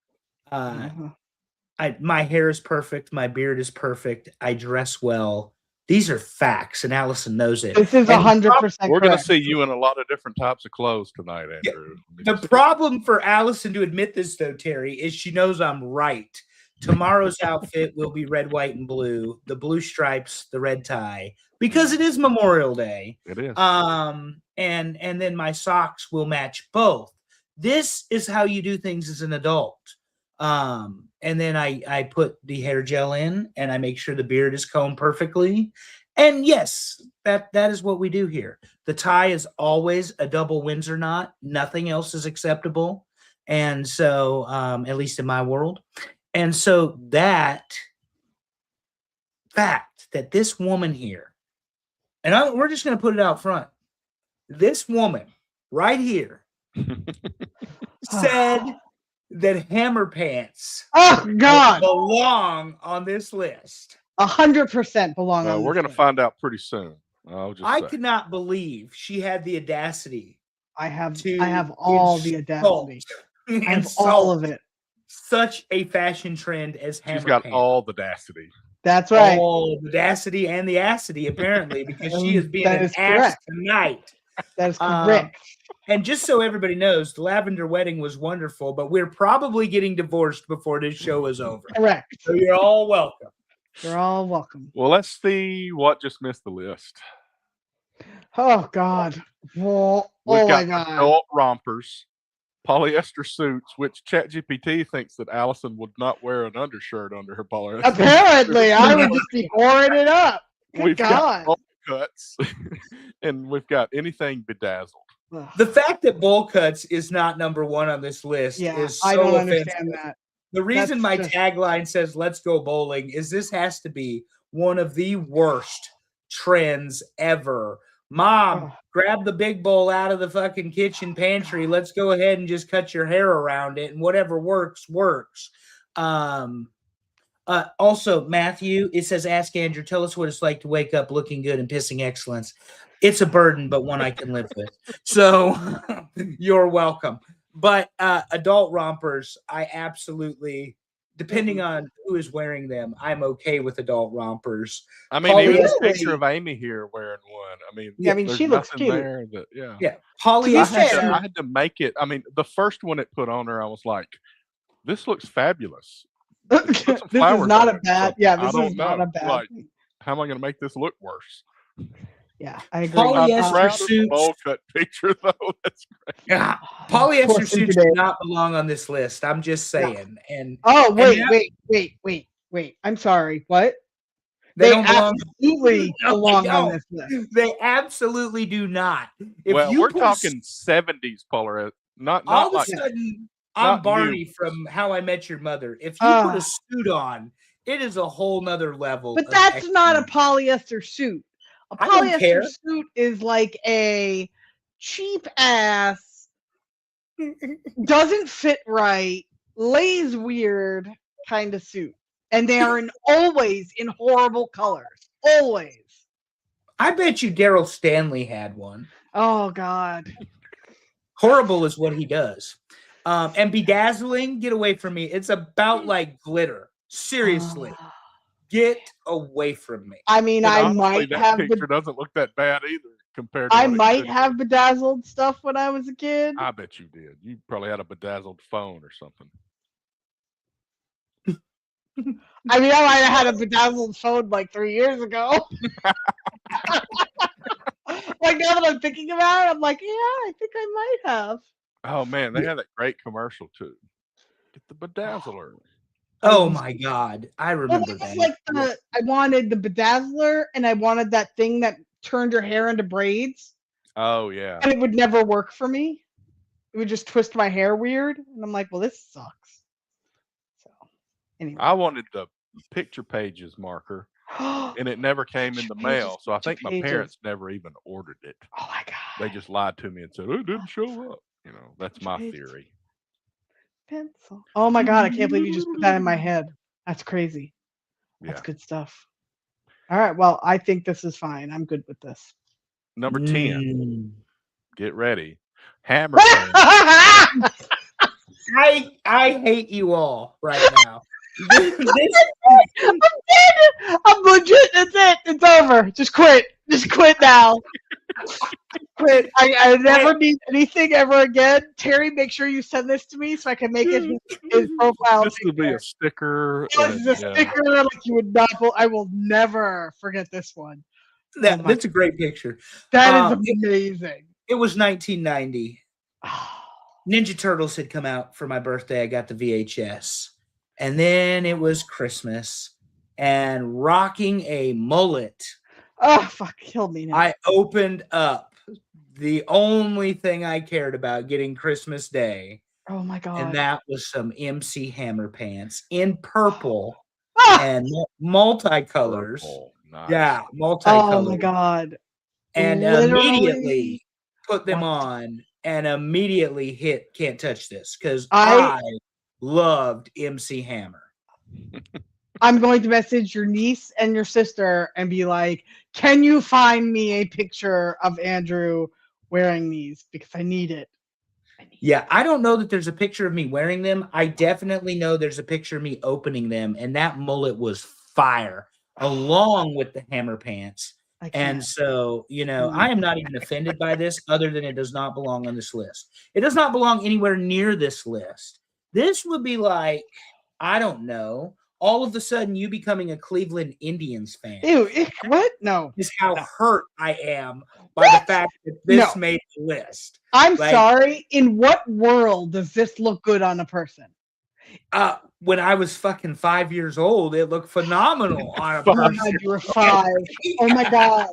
My hair is perfect. My beard is perfect. I dress well. These are facts, and Allison knows it. This is 100%. We're going to see you in a lot of different types of clothes tonight, Andrew. The problem for Allison to admit this, though, Terry, is she knows I'm right. Tomorrow's outfit will be red, white, and blue. The blue stripes, the red tie, because it is Memorial Day. It is. And then my socks will match both. This is how you do things as an adult. And then I put the hair gel in, and I make sure the beard is combed perfectly. And yes, that is what we do here. The tie is always a double Windsor knot. Nothing else is acceptable. And so, at least in my world. And so that fact that this woman here, and we're just going to put it out front. This woman right here said that hammer pants belong on this list. 100% belong on. We're going to find out pretty soon. I could not believe she had the audacity. I have all the audacity. I have all of it. Such a fashion trend as hammer She's got pants. all the audacity. That's right. All the audacity and the acidity, apparently, because she is being an ass correct. tonight. That is correct. And just so everybody knows, the Lavender Wedding was wonderful, but we're probably getting divorced before this show is over. Correct. So you're all welcome. You're all welcome. Well, let's see what just missed the list. Oh, God. Well, We've got my God. adult rompers, polyester suits, which ChatGPT thinks that Allison would not wear an undershirt under her polyester. Apparently, I would just be pouring it up. Good We've God. got bowl cuts, and we've got anything bedazzled. The fact that bowl cuts is not number one on this list is so I don't offensive. understand that. The reason my just... tagline says "Let's go bowling" is this has to be one of the worst trends ever. Mom, grab the big bowl out of the fucking kitchen pantry. Let's go ahead and just cut your hair around it, and whatever works, works. Also, Matthew, it says, ask Andrew, tell us what it's like to wake up looking good and pissing excellence. It's a burden, but one I can live with. So you're welcome. But adult rompers, I absolutely, depending on who is wearing them, I'm okay with adult rompers. I mean, even this picture of Amy here wearing one. I mean, she looks cute. There that, yeah. I had to make it. I mean, the first one it put on her, I was like, this looks fabulous. This is not a bad. Yeah, this is not a bad. Like, how am I going to make this look worse? Yeah, I agree. Polyester suits. Bowl cut picture though. That's great. Yeah, polyester suits do not belong on this list. I'm just saying. And wait. I'm sorry. What? They don't absolutely belong on this list. They absolutely do not. We're talking 70s polyester. Not all like, of a sudden. I'm Barney from How I Met Your Mother. If you put a suit on, it is a whole nother level. But that's not a polyester suit. A polyester suit is like a cheap ass, doesn't fit right, lays weird kind of suit. And they are always in horrible colors. Always. I bet you Daryl Stanley had one. Oh, God. Horrible is what he does. And bedazzling, get away from me. It's about like glitter. Seriously. Get away from me. I mean, And I honestly, might that have picture doesn't look that bad either compared to I what it might could have be. bedazzled stuff when I was a kid. I bet you did. You probably had a bedazzled phone or something. I mean, I might have had a bedazzled phone like 3 years ago. Like now that I'm thinking about it, I'm like, yeah, I think I might have. Oh man, they had that great commercial too. Get the bedazzler. Oh my God. I Well, remember it was that. like I wanted the bedazzler and I wanted that thing that turned your hair into braids, Oh yeah. and it would never work for me. It would just twist my hair weird, and I'm like, well, this sucks. So, anyway. I wanted the picture pages marker, and it never came in the mail. So I think my parents never even ordered it. Oh my God. They just lied to me and said, "Oh, it didn't show up." You know, that's my Pages. theory. Pencil. Oh my God, I can't believe you just put that in my head. That's crazy. That's Yeah. good stuff. All right, well, I think this is fine. I'm good with this. Number 10. Mm. Get ready. Hammer Pants. I hate you all right now. I'm legit. That's it. It's over. Just quit. Just quit now. Quit. I never need anything ever again. Terry, make sure you send this to me so I can make it his profile. This would be a sticker. This is a sticker like you would not. I will never forget this one. That's a great picture. That is amazing. It was 1990. Ninja Turtles had come out for my birthday. I got the VHS. And then it was Christmas and rocking a mullet. Oh, fuck, killed me now. I opened up the only thing I cared about getting Christmas Day. Oh my God. And that was some MC Hammer pants in purple and multicolors. Nice. Yeah, multicolors. Oh my God. And Literally. Immediately put them on and immediately hit Can't Touch This because I loved MC Hammer. I'm going to message your niece and your sister and be like, can you find me a picture of Andrew wearing these? Because I need it. Yeah, I don't know that there's a picture of me wearing them. I definitely know there's a picture of me opening them, and that mullet was fire along with the hammer pants. And so, you know, I am not even offended by this other than it does not belong on this list. It does not belong anywhere near this list. This would be like, I don't know, all of a sudden you becoming a Cleveland Indians fan. Ew, what? No. Is how hurt I am by the fact that this made the list. I'm sorry. In what world does this look good on a person? When I was fucking 5 years old, it looked phenomenal on a person. God, you were 5. Oh my God.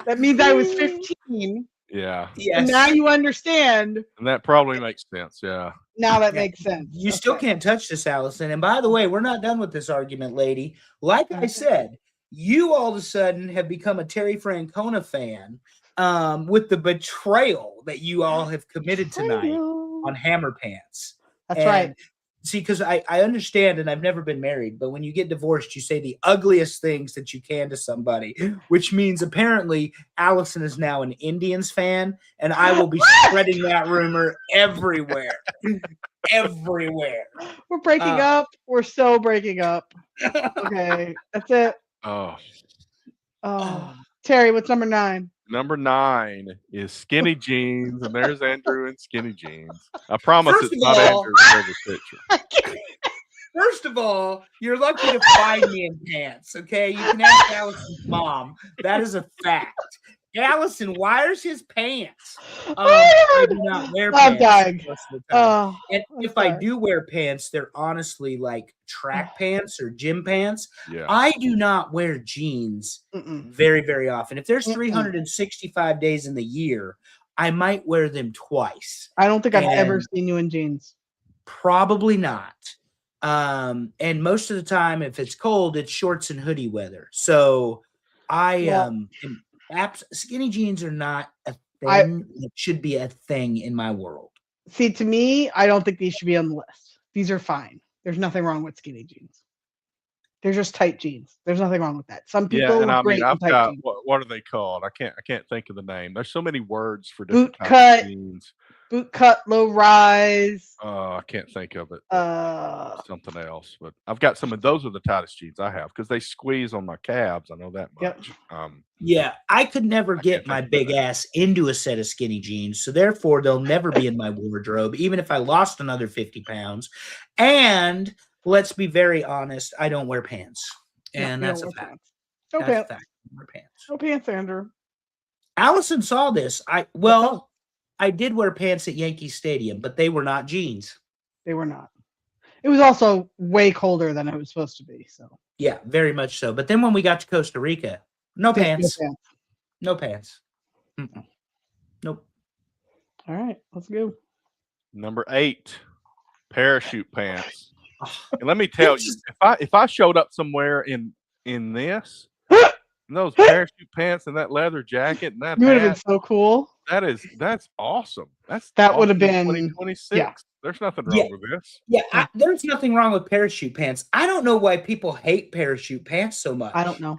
That means I was 15. Yeah. Yes. And now you understand. And that probably makes sense. Yeah. Now that makes sense. You still can't touch this, Allison. And by the way, we're not done with this argument, lady. Like I said, you all of a sudden have become a Terry Francona fan with the betrayal that you all have committed tonight on Hammer Pants. That's right. See, because I understand, and I've never been married, but when you get divorced, you say the ugliest things that you can to somebody, which means apparently Allison is now an Indians fan, and I will be spreading that rumor everywhere. Everywhere. We're breaking up. We're so breaking up. Okay, that's it. Oh. Terry, what's number 9? Number 9 is skinny jeans, and there's Andrew in skinny jeans. I promise it's not Andrew's favorite picture. First of all, you're lucky to find me in pants, okay? You can ask Allison's mom. That is a fact. Allison wires his pants. I do not wear pants most of the time. And if I do wear pants, they're honestly like track pants or gym pants. Yeah. I do not wear jeans very, very often. If there's 365 days in the year, I might wear them twice. I don't think I've ever seen you in jeans. Probably not. And most of the time, if it's cold, it's shorts and hoodie weather. So skinny jeans are not a thing. It should be a thing in my world. See, to me, I don't think these should be on the list. These are fine. There's nothing wrong with skinny jeans. They're just tight jeans. There's nothing wrong with that. Some Yeah, people and look I mean, great in I've tight got jeans. what are they called? I can't think of the name. There's so many words for Boot different types cut, of jeans. boot cut, low rise. I can't think of it, but Uh, something else. But I've got some of those are the tightest jeans I have because they squeeze on my calves. I know that Yep. much. Yeah, I could never I get can't my think of the big name. ass into a set of skinny jeans, so therefore they'll never be in my wardrobe, even if I lost another 50 pounds. And let's be very honest, I don't wear pants, no, and you that's don't a wear fact. pants. No That's a pants. fact. I don't wear pants. No pants, Andrew. Allison saw this. I did wear pants at Yankee Stadium, but they were not jeans. They were not. It was also way colder than it was supposed to be. So Yeah, very much so. But then when we got to Costa Rica, no pants. No pants. No pants. Mm-mm. Nope. All right, let's go. Number 8, parachute pants. And let me tell you, if I showed up somewhere in this, in those parachute pants and that leather jacket and that You would have been hat, so cool. that's awesome. That would have awesome in been 2026. yeah. There's nothing wrong with this. Yeah, there's nothing wrong with parachute pants. I don't know why people hate parachute pants so much. I don't know.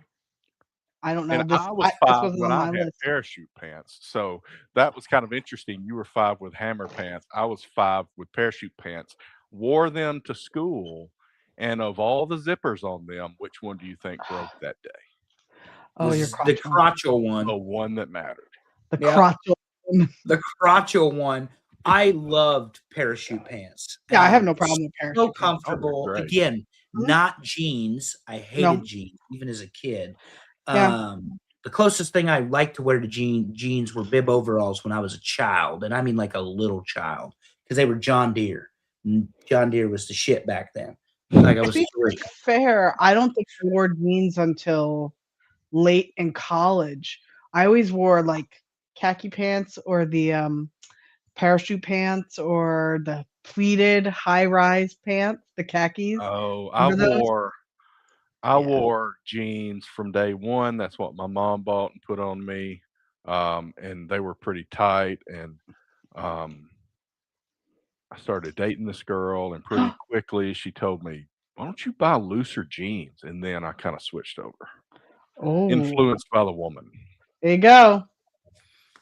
And This, I was this 5 wasn't when on I my had list. parachute pants. So that was kind of interesting. You were 5 with hammer pants. I was 5 with parachute pants. Wore them to school. And of all the zippers on them, which one do you think broke that day? Oh, your the crotchal. crotchal one. The one that mattered. The Yeah. crotchal. The crotchal one. I loved parachute pants. Yeah, I have no problem with parachute. So pants. comfortable. great. Again, not jeans. I hated jeans, even as a kid. Yeah. The closest thing I liked to wear to jeans were bib overalls when I was a child, and I mean like a little child, because they were John Deere. And John Deere was the shit back then. Like I was To be 3. fair, I don't think I wore jeans until late in college. I always wore like khaki pants or the parachute pants or the pleated high-rise pants, the khakis. Oh, I Remember those? wore Yeah. wore jeans from day one. That's what my mom bought and put on me. And they were pretty tight. And I started dating this girl, and pretty quickly she told me, "Why don't you buy looser jeans?" And then I kind of switched over. Oh, Influenced by the woman. there you go.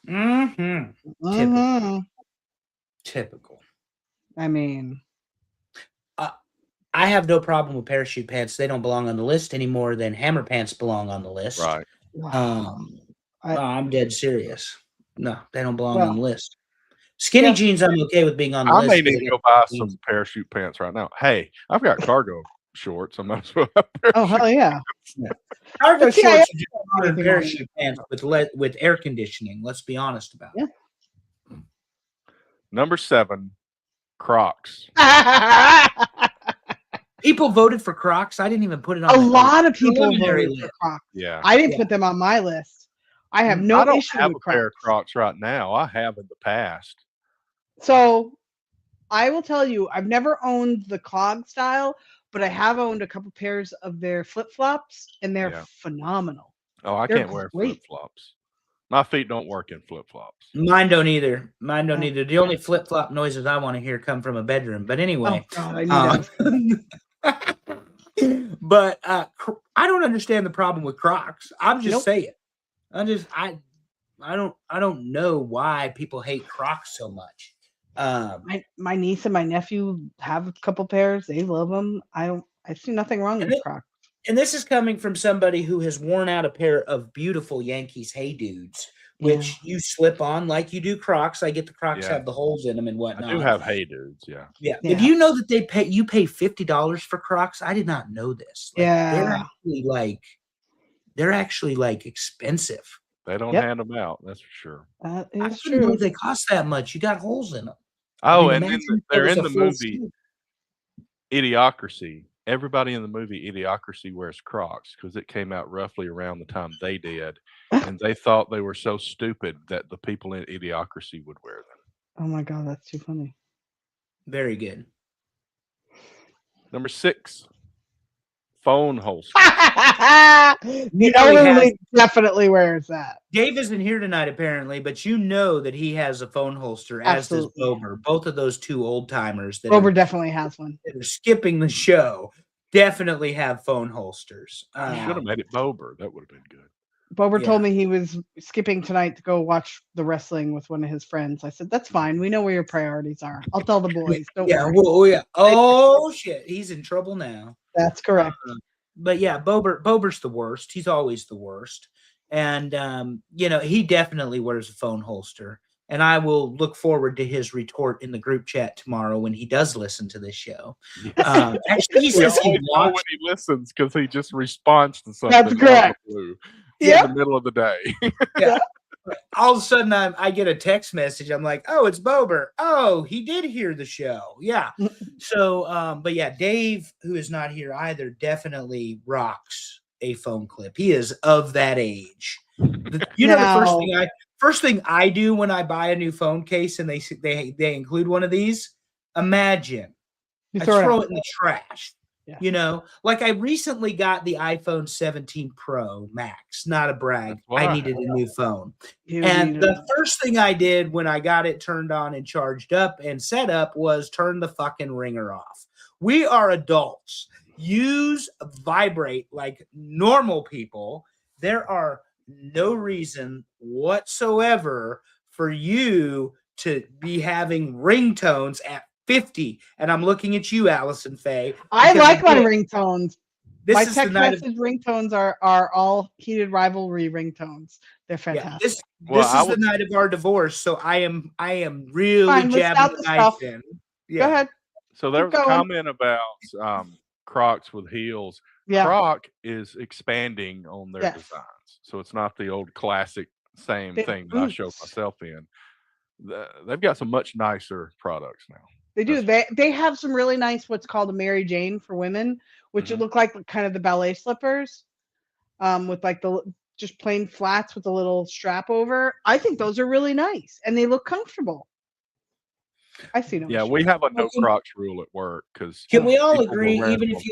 Mm-hmm. Mhm. Typical. I mean, I have no problem with parachute pants. They don't belong on the list any more than hammer pants belong on the list. Right. wow. No, I'm dead serious. No, they don't belong Well, on the list. Skinny yeah. jeans, I'm okay with being on the I list. may because need to they go got buy jeans. some parachute pants right now. Hey, I've got cargo shorts. I might as well have Oh, hell yeah. Cargo But see, I shorts are just modern anything wrong with parachute pants with air conditioning. Let's be honest about it. Number 7, Crocs. People voted for Crocs. I didn't even put it on A the lot of people preliminary voted for list. Crocs. Yeah. I didn't Yeah. put them on my list. I have no I don't issue have with a pair of Crocs. Crocs right now. I have in the past. So I will tell you, I've never owned the clog style, but I have owned a couple pairs of their flip flops, and they're Yeah. phenomenal. Oh, I They're can't wear great. flip flops. My feet don't work in flip flops. Mine don't either. Mine don't Oh. either. The only flip flop noises I want to hear come from a bedroom. But Oh anyway, God, I need that. but I don't understand the problem with Crocs. I'm just Nope. saying. I don't know why people hate Crocs so much. My niece and my nephew have a couple pairs. They love them. I see nothing wrong with Crocs. And this is coming from somebody who has worn out a pair of beautiful Yankees Hey Dudes, which you slip on like you do Crocs. I get the Crocs Yeah. have the holes in them and I whatnot. do have Hey Dudes, yeah. Yeah. Yeah. But do you know that you pay $50 for Crocs? I did not know this. Like, Yeah. they're actually like expensive. They don't Yep. hand them out, that's for sure. That I is couldn't true. believe they cost that much. You got holes in them. Oh, mean, and then imagine if they're there in was the a full movie suit. Idiocracy. Everybody in the movie Idiocracy wears Crocs because it came out roughly around the time they did, and they thought they were so stupid that the people in Idiocracy would wear them. Oh my God, that's too funny. Very good. Number 6, phone holster. You know he has- he definitely wears that. Dave isn't here tonight, apparently, but you know that he has a phone holster, as does Absolutely. Bober. Both of those two old timers that Bober definitely has one. are skipping the show definitely have phone holsters. Should have made it Bober. That would have been good. Bober Yeah. told me he was skipping tonight to go watch the wrestling with one of his friends. I said, that's fine. We know where your priorities are. I'll tell the boys. Don't Yeah, worry. well, yeah. Oh shit, he's in trouble now. That's correct. But yeah, Bober's the worst. He's always the worst. And he definitely wears a phone holster. And I will look forward to his retort in the group chat tomorrow when he does listen to this show. Actually, he says he know watched. when he listens because he just responds to something. That's correct. In Yeah. the middle of the day. Yeah. All of a sudden, I get a text message. I'm like, oh, it's Bober. Oh, he did hear the show. Yeah. So, but yeah, Dave, who is not here either, definitely rocks a phone clip. He is of that age. The first thing I do when I buy a new phone case and they include one of these, imagine I throw it in the trash. Yeah. Like I recently got the iPhone 17 Pro Max, not a brag. I needed a new phone. And the first thing I did when I got it turned on and charged up and set up was turn the fucking ringer off. We are adults. Use Vibrate like normal people. There are no reason whatsoever for you to be having ringtones at 50. And I'm looking at you, Allison Faye. I like my ringtones. My is text message ringtones are all heated rivalry ringtones. They're fantastic. This is the night of our divorce, so I am really jabbing the knife in. Yeah. Go ahead. So there was a comment about Crocs with heels. Yeah. Croc is expanding on their designs, so it's not the old classic same thing that I show myself in. They've got some much nicer products now. They do. They have some really nice what's called a Mary Jane for women, which look like kind of the ballet slippers, with like the just plain flats with a little strap over. I think those are really nice and they look comfortable. I see no. Yeah, we have a no Crocs rule at work because can we all agree, even if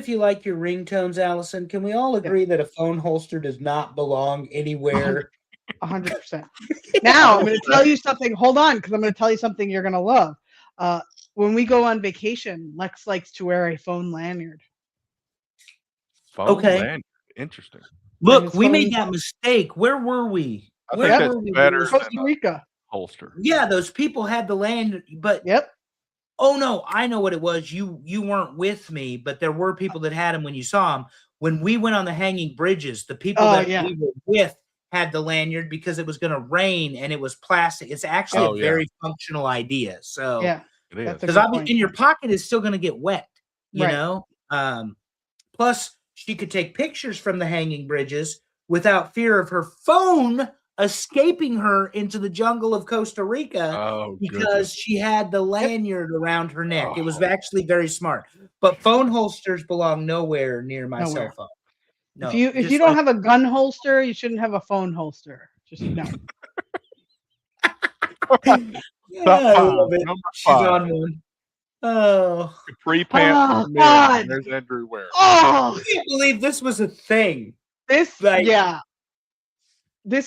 you like your ringtones, Allison, can we all agree that a phone holster does not belong anywhere? 100%. Now I'm going to tell you something. Hold on, because I'm going to tell you something you're going to love. When we go on vacation, Lex likes to wear a phone lanyard. Lanyard. Interesting. Look, we made that mistake. Where were we? I think that's better. Costa Rica. Holster. Yeah, those people had the lanyard, but oh no, I know what it was. You weren't with me, but there were people that had them when you saw them. When we went on the hanging bridges, the people we were with had the lanyard because it was going to rain and it was plastic. It's actually a very functional idea. So yeah, because in your pocket is still going to get wet, you know. Plus, she could take pictures from the hanging bridges without fear of her phone escaping her into the jungle of Costa Rica because she had the lanyard around her neck. It was actually very smart. But phone holsters belong nowhere near my cell phone. No, if you don't have a gun holster, you shouldn't have a phone holster. Just no. She's on one. Oh, capri pants. God. There's Andrew Ware. Oh, I can't believe this was a thing. This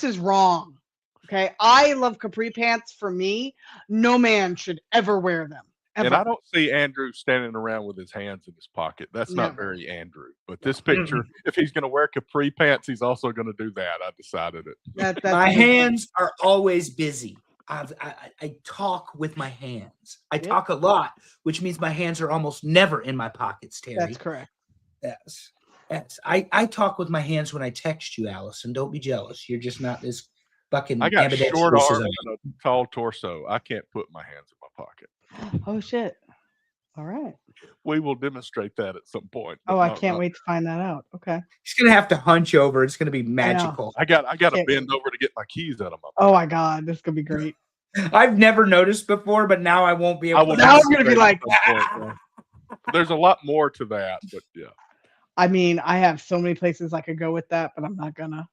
is wrong. Okay, I love capri pants. For me, no man should ever wear them. Ever. And I don't see Andrew standing around with his hands in his pocket. That's not very Andrew. But this picture, if he's going to wear capri pants, he's also going to do that. I decided it. My hands are always busy. I talk with my hands. I talk a lot, which means my hands are almost never in my pockets, Terry. That's correct. Yes. I talk with my hands when I text you, Allison. Don't be jealous. You're just not this fucking. I got short arms and a tall torso. I can't put my hands in my pocket. Oh shit! All right. We will demonstrate that at some point. Oh, I can't wait to find that out. Okay. He's gonna have to hunch over. It's gonna be magical. I got to bend over to get my keys out of my pocket. Oh my god, this is gonna be great. I've never noticed before, but now I won't be able to. Now I'm gonna be like. There's a lot more to that, but yeah. I mean, I have so many places I could go with that, but I'm not gonna.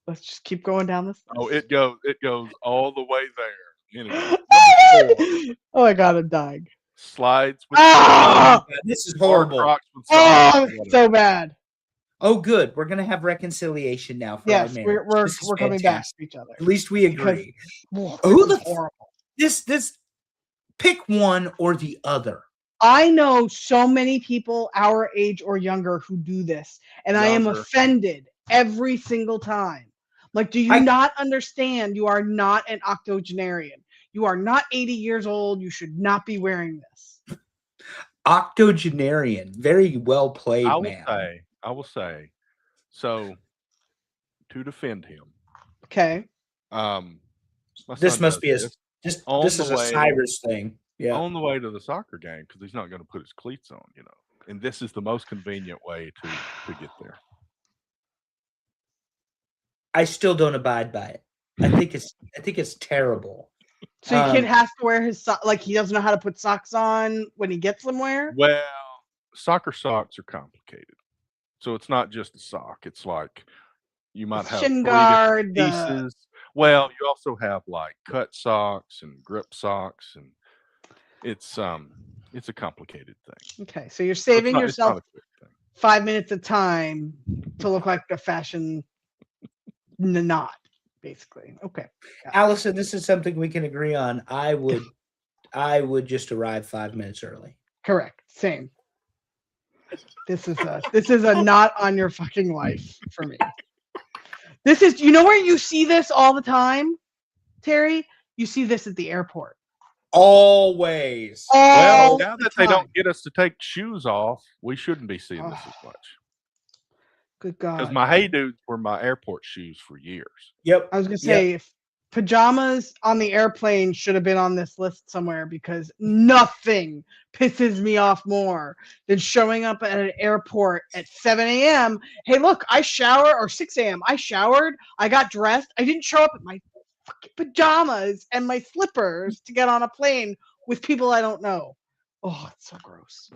Let's just keep going down this. Oh, it goes all the way there. Anyway, oh my god, I'm dying. Slides. With this is horrible. So bad. Oh, good. We're gonna have reconciliation now. For yes, we're coming back to each other. At least we agree. Who the horrible? This pick one or the other. I know so many people our age or younger who do this, and I am Younger. offended every single time. Like, do you not understand? You are not an octogenarian. You are not 80 years old. You should not be wearing this. Octogenarian. Very well played, man. I will say, so to defend him. Okay. This must be this is a Cyrus thing. Yeah. On the way to the soccer game, because he's not going to put his cleats on, and this is the most convenient way to get there. I still don't abide by it. I think it's terrible. So your kid has to wear his like he doesn't know how to put socks on when he gets somewhere? Well, soccer socks are complicated. So it's not just a sock. It's like you might have shin 3 guard, different pieces. Well, you also have like cut socks and grip socks, and it's a complicated thing. Okay, so you're saving yourself it's not a quick thing. 5 minutes of time to look like a fashion knot, basically. Okay. Allison, this is something we can agree on. I would just arrive 5 minutes early. Correct. Same. This is a knot on your fucking life for me. This is, you know where you see this all the time, Terry? You see this at the airport. Always. Well, now that they don't get us to take shoes off, we shouldn't be seeing this as much. Good God. Because my Hey Dudes were my airport shoes for years. Yep. I was going to say, pajamas on the airplane should have been on this list somewhere, because nothing pisses me off more than showing up at an airport at 7 a.m. Hey, look, I shower, or 6 a.m. I showered, I got dressed, I didn't show up in my fucking pajamas and my slippers to get on a plane with people I don't know. Oh, it's so gross.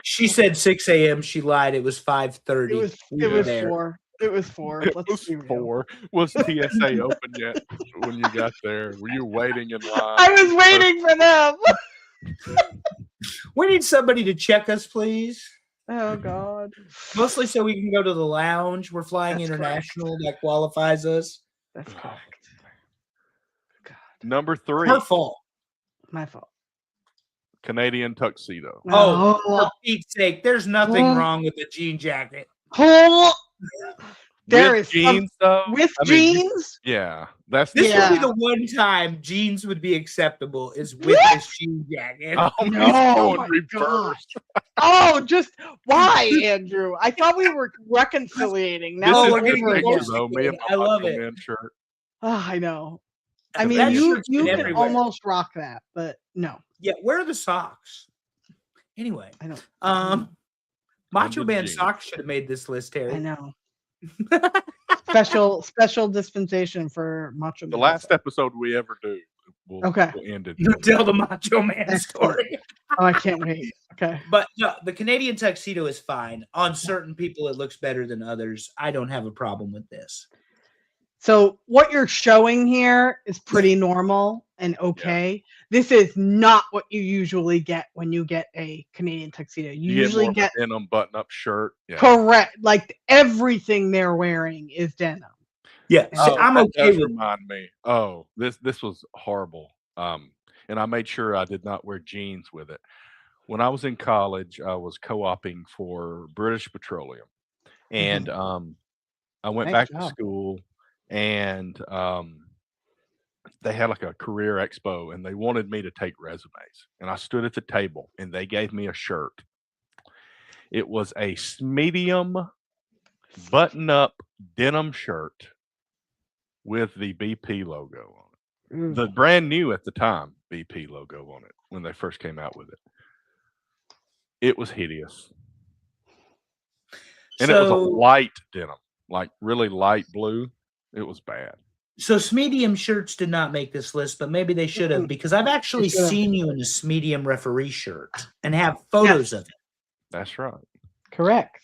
She said 6 a.m. She lied. It was 5:30. It was 4. It was 4. It was 4. Was TSA open yet when you got there? Were you waiting in line? I was waiting for them. We need somebody to check us, please. Oh, God. Mostly so we can go to the lounge. We're flying international. That qualifies us. That's correct. God. Number 3. Her fault. My fault. Canadian tuxedo. Oh, for Pete's sake, there's nothing wrong with a jean jacket. There with is jeans, though. Jeans? Yeah, that's This Yeah. would be the one time jeans would be acceptable is with this jean jacket. Oh, No, he's going my reverse. Oh, just why, Andrew? I thought we were reconciliating. This Now is we're a we're getting good divorced picture, though. Me and I my love Macho it. Man shirt. Oh, I know. I That mean, you shirt's been can everywhere. almost rock that, but no. Yeah, where are the socks? Anyway, I don't. Macho And the Man jeans. socks should have made this list, Terry. I know. Special dispensation for Macho Man. The last episode we ever do, we'll end it. You tell the Macho Man Excellent. story. Oh, I can't wait. Okay. But no, the Canadian tuxedo is fine. On certain people, it looks better than others. I don't have a problem with this. So what you're showing here is pretty normal and okay. This is not what you usually get when you get a Canadian tuxedo. You usually get denim button-up shirt. Yeah. correct. Like everything they're wearing is denim. Yeah, so I'm that okay does with. remind me. Oh, this was horrible. And I made sure I did not wear jeans with it. When I was in college, I was co-oping for British Petroleum, and I went Nice back to job. school, and they had like a career expo, and they wanted me to take resumes. And I stood at the table, and they gave me a shirt. It was a medium button-up denim shirt with the BP logo on it. The brand new at the time BP logo on it when they first came out with it. It was hideous. And it was a So- light denim, like really light blue. It was bad. So Smedium shirts did not make this list, but maybe they should have, because I've actually They should've. seen you in a Smedium referee shirt and have photos of it. That's right. Correct.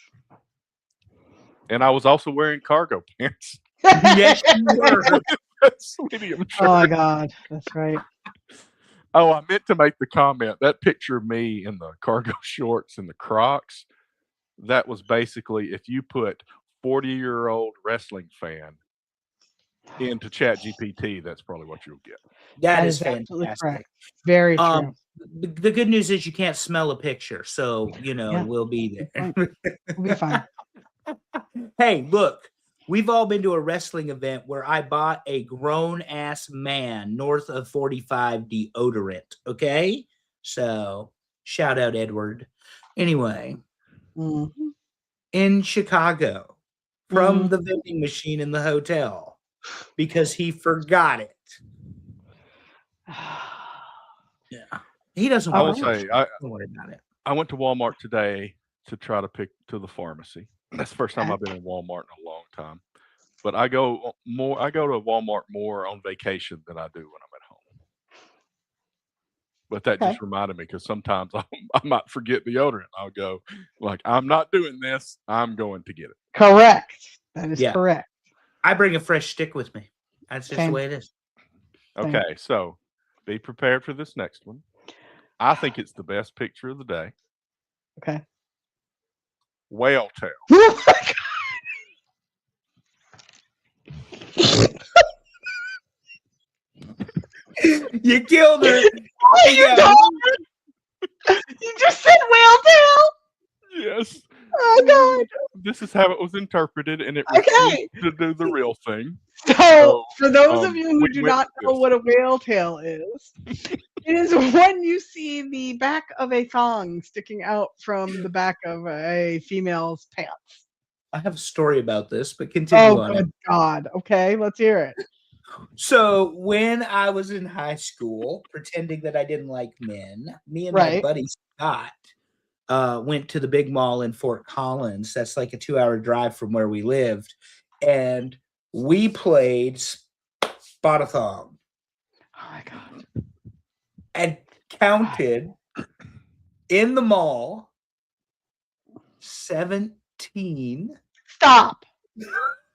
And I was also wearing cargo pants. Yes, you were. That's medium shirt. Oh my God, that's right. Oh, I meant to make the comment. That picture of me in the cargo shorts and the Crocs, that was basically if you put 40-year-old wrestling fan into ChatGPT, that's probably what you'll get. That is absolutely fantastic. correct. Very true. The good news is you can't smell a picture, so Yeah. we'll be there. We'll be fine. Hey, look, we've all been to a wrestling event where I bought a grown ass man north of 45 deodorant. Okay, so shout out Edward. Anyway, Mhm. in Chicago, from the vending machine in the hotel, because he forgot it. Yeah, he doesn't. I want will to. say, Don't worry about it. I went to Walmart today to try to pick to the pharmacy. That's the first time Okay. I've been in Walmart in a long time. But I go to Walmart more on vacation than I do when I'm at home. But that Okay. just reminded me because sometimes I might forget deodorant. I'll go like, I'm not doing this. I'm going to get it. Correct. That is correct. I bring a fresh stick with me. That's just Same. the way it is. Same. Okay, so be prepared for this next one. I think it's the best picture of the day. Okay. Whale tail. Oh my God. You killed her. Oh, you don't. You just said whale tail. Yes. Oh God. This is how it was interpreted, and it Okay. refused to do the real thing. So, for those of you who we do went not with know this. what a whale tail is, it is when you see the back of a thong sticking out from the back of a female's pants. I have a story about this, but continue Oh, on. good God. Okay, let's hear it. So when I was in high school, pretending that I didn't like men, me and my Right. buddy Scott went to the big mall in Fort Collins. That's like a 2-hour drive from where we lived. And we played Spot-a-thon Oh my God. and counted in the mall 17 Stop.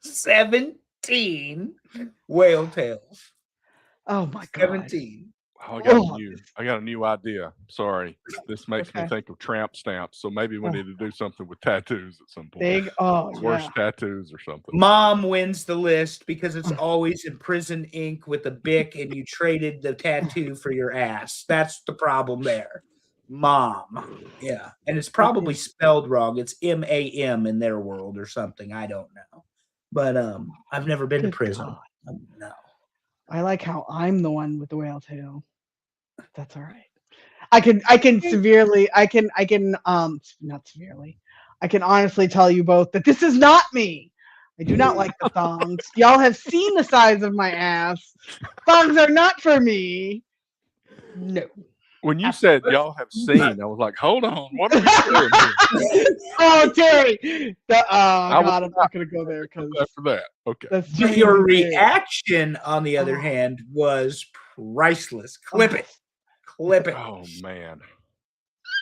17 whale tails. Oh my God. 17. Oh, Oh. I got a new idea. Sorry. This makes me Okay. think of tramp stamps. So maybe we Oh. need to do something with tattoos at some point. Big. Oh, Worst yeah. tattoos or something. Mom wins the list because it's always in prison ink with a bic and you traded the tattoo for your ass. That's the problem there. Mom. Yeah. And it's probably spelled wrong. It's M-A-M in their world or something. I don't know. But I've never been to Good prison. God. No. I like how I'm the one with the whale tail. That's all right. I can severely, not severely. I can honestly tell you both that this is not me. I do not like the thongs. Y'all have seen the size of my ass. Thongs are not for me. No. When you said y'all have seen, I was like, hold on, what are we doing here? Oh, Terry. God, I'm not gonna go there because After that, okay. that's But your too reaction, on the other hand, was priceless. Clip it. Clip it. Oh man.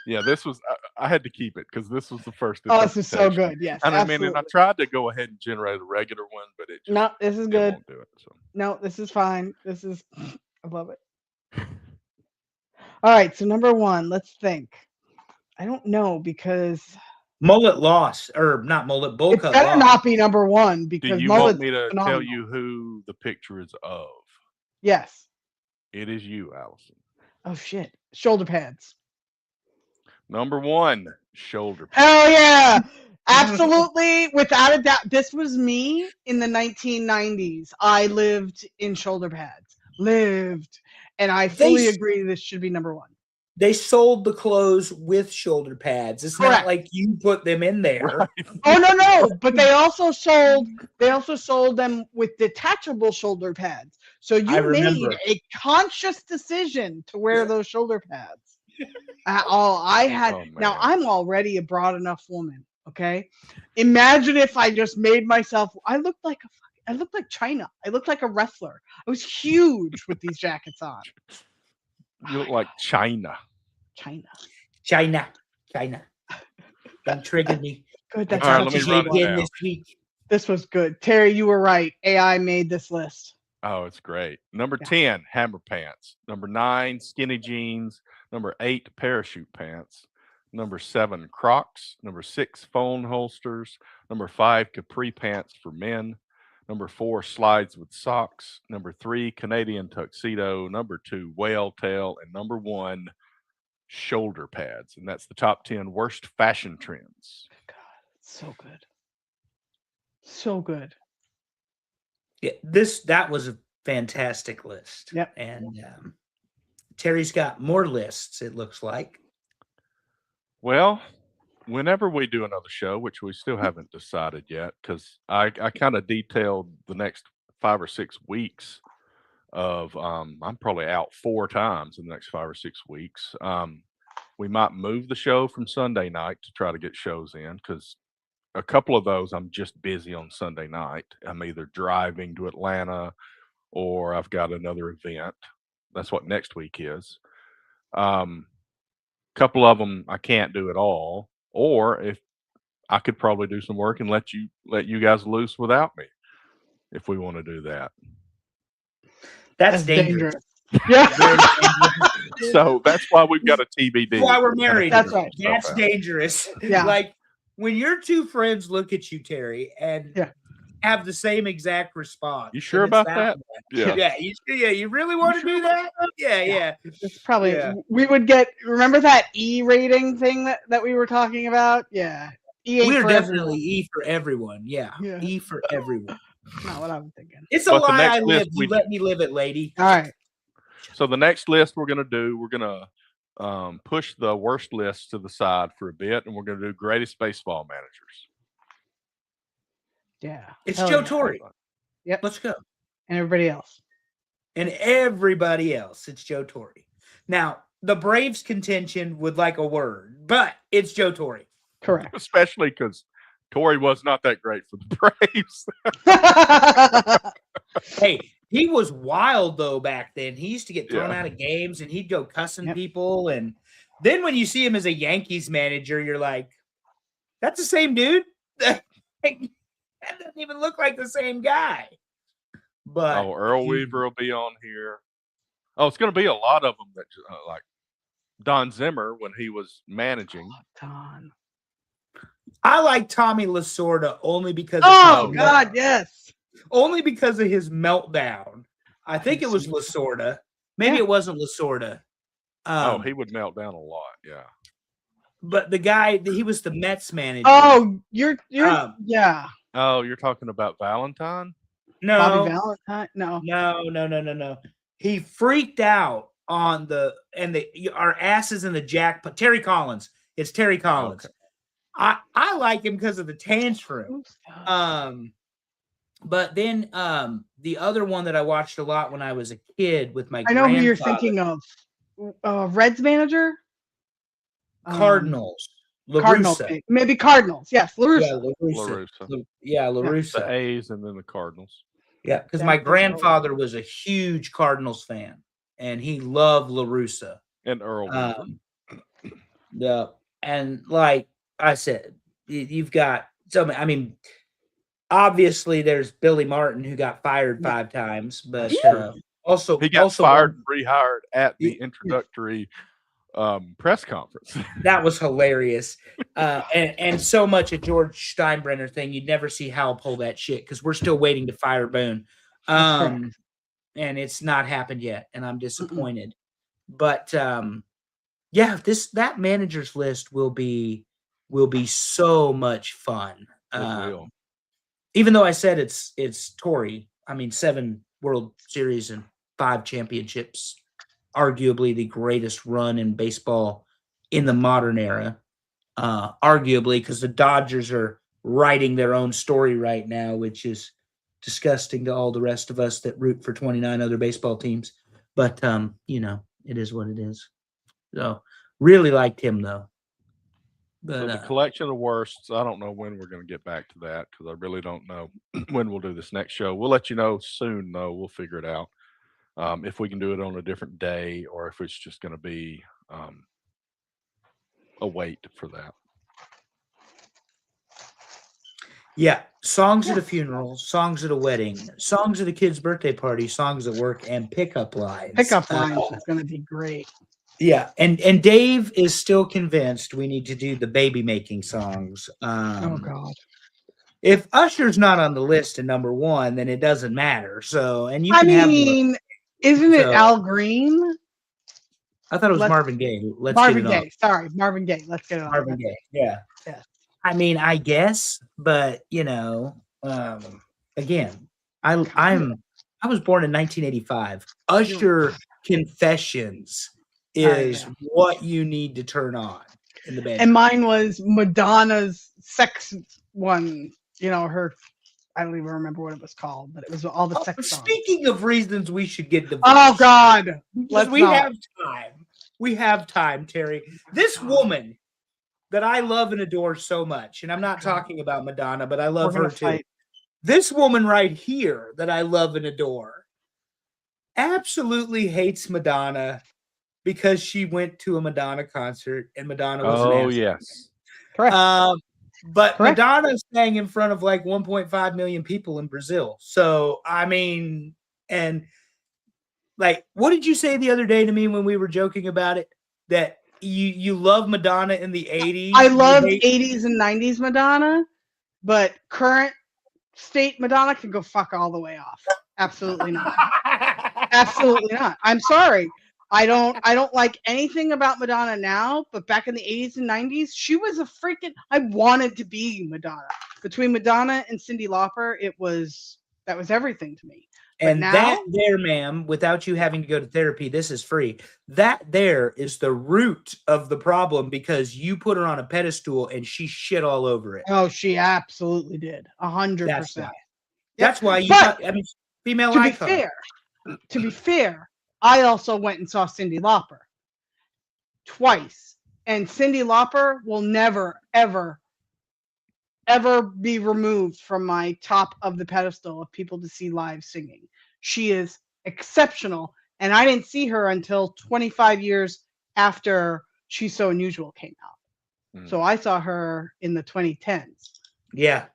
Yeah, this was I had to keep it because this was the first. Oh, this is so interpretation. good. Yes, And I absolutely. mean, and I tried to go ahead and generate a regular one, but it just No, this is it good. won't do it. So No, this is fine. This is, I love it. All right, so number one, let's think. I don't know because Mullet loss, or not mullet, bowl it cut better loss. not be number one do because you want mullet's me to tell phenomenal. you who the picture is of? Yes. It is you, Allison. Oh shit. Shoulder pads. Number one, shoulder pads. Hell yeah. Absolutely, without a doubt. This was me in the 1990s. I lived in shoulder pads. And I fully agree this should be number one. They sold the clothes with shoulder pads. It's Correct. not like you put them in there. Right. Oh no, but they also sold them with detachable shoulder pads. So I you made remember. a conscious decision to wear those shoulder pads. Now Oh, man. I'm already a broad enough woman. Okay, imagine if I just made myself. I looked like China. I looked like a wrestler. I was huge with these jackets on. You look like China. China. Don't trigger me. Good. I That's All right, talked let to me you run it again down. this week. This was good. Terry, you were right. AI made this list. Oh, it's great. Number Yeah. 10, hammer pants. Number 9, skinny jeans. Number 8, parachute pants. Number 7, Crocs. Number 6, phone holsters. Number 5, capri pants for men. Number 4, slides with socks. Number 3, Canadian tuxedo. Number 2, whale tail. And number 1, shoulder pads, and that's the top 10 worst fashion trends. God, so good. So good. Yeah, that was a fantastic list. Yep. And Terry's got more lists, it looks like. Well, whenever we do another show, which we still haven't decided yet, because I kind of detailed the next 5 or 6 weeks of I'm probably out 4 times in the next 5 or 6 weeks. We might move the show from Sunday night to try to get shows in, because a couple of those I'm just busy on Sunday night. I'm either driving to Atlanta or I've got another event. That's what next week is. Couple of them I can't do at all, or if I could probably do some work and let you guys loose without me if we want to do that. That's dangerous. Yeah. So that's why we've got a TBD. That's why we're married. That's right. That's dangerous. Yeah. Like when your two friends look at you, Terry, and Yeah. have the same exact response. You sure and it's about that? one. Yeah. You really want to do that? Yeah. It's probably Yeah. we would get. Remember that E rating thing that we were talking about? Yeah. E ain't We're for definitely everyone. E for everyone. Yeah. Yeah. E for everyone. Not what I'm thinking. It's a But the lie next I list live. we- You let me live it, lady. All right. So the next list we're gonna push the worst list to the side for a bit, and we're gonna do greatest baseball managers. Yeah. It's Hell Joe yeah. Torre. Yep. Let's go. And everybody else. And everybody else, it's Joe Torre. Now, the Braves contention would like a word, but it's Joe Torre. Correct. Especially because Torrey was not that great for the Braves. Hey, he was wild though back then. He used to get thrown Yeah. out of games and he'd go cussing Yep. people. And then when you see him as a Yankees manager, you're like, that's the same dude? That doesn't even look like the same guy. But Oh, Earl Weaver will be on here. Oh, it's going to be a lot of them that like Don Zimmer when he was managing. Don. I like Tommy Lasorda only because Oh his God, yes. only because of his meltdown. I think it was Lasorda. Maybe Yeah. it wasn't Lasorda. He would melt down a lot. Yeah. But the guy, he was the Mets manager. Oh, you're yeah. Oh, you're talking about Valentine? no, Bobby Valentine. No. no. He freaked out on our asses in the jackpot. Terry Collins. It's Terry Collins. Okay. I like him because of the tantrum. But then the other one that I watched a lot when I was a kid with my I know who you're grandfather, thinking of. Reds manager. Cardinals. Cardinals. LaRussa. Maybe Cardinals. Yes, Yeah, LaRussa. LaRussa. Yeah, The LaRussa. A's and then the Cardinals. Yeah, because Yeah, my for sure. grandfather was a huge Cardinals fan, and he loved LaRussa. And Earl Weaver. Yeah, and like I said, you've got so many. I mean, obviously there's Billy Martin who got fired 5 times, but also He got also fired and rehired at the Yeah. introductory press conference. that was hilarious. And so much a George Steinbrenner thing. You'd never see Hal pull that shit because we're still waiting to fire Boone. That's correct. And it's not happened yet, and I'm disappointed. But yeah, that manager's list will be so much fun. It will. Even though I said it's Torrey, I mean 7 World Series and 5 championships, arguably the greatest run in baseball in the modern era. Arguably, because the Dodgers are writing their own story right now, which is disgusting to all the rest of us that root for 29 other baseball teams. But it is what it is. So really liked him though. But So the collection of worsts, I don't know when we're going to get back to that because I really don't know when we'll do this next show. We'll let you know soon, though. We'll figure it out. If we can do it on a different day or if it's just going to be a wait for that. yeah, songs at a funeral, songs at a wedding, songs at a kid's birthday party, songs at work, and pickup lines. Pickup lines is going to be great. Yeah, and Dave is still convinced we need to do the baby making songs. Oh God. If Usher's not on the list at number 1, then it doesn't matter. So, and you I can have mean, isn't it So- Al Green? I thought it was Let's- Marvin Gaye. Let's Marvin get it on. Gaye. Sorry, Marvin Gaye. Let's get it on. Marvin Gaye. Yeah. Yeah. I mean, I guess, but again, I was born in 1985. Usher Confessions is what you need to turn on in the bed. And mine was Madonna's sex one. You know, her. I don't even remember what it was called, but it was all the sex songs. Speaking of reasons we should get divorced. Oh God, We have time. We have time, Terry. This woman that I love and adore so much, and I'm not talking about Madonna, but I love her too. Fight. This woman right here that I love and adore absolutely hates Madonna because she went to a Madonna concert and Madonna was an asshole. Yes. Correct. But Correct. Madonna sang in front of like 1.5 million people in Brazil. So, I mean, and like, what did you say the other day to me when we were joking about it? That you love Madonna in the 80s? I love 80s and 90s Madonna, but current state Madonna can go fuck all the way off. Absolutely not. Absolutely not. I'm sorry. I don't like anything about Madonna now, but back in the 80s and 90s, she was a freaking I wanted to be Madonna. Between Madonna and Cyndi Lauper, that was everything to me. But And now, that there, ma'am, without you having to go to therapy, this is free. That there is the root of the problem because you put her on a pedestal and she shit all over it. oh, she absolutely did. 100%. That's why you But got, I mean, female to be icon. fair, I also went and saw Cyndi Lauper twice, and Cyndi Lauper will never, ever be removed from my top of the pedestal of people to see live singing. She is exceptional, and I didn't see her until 25 years after She's So Unusual came out. So I saw her in the 2010s. Yeah.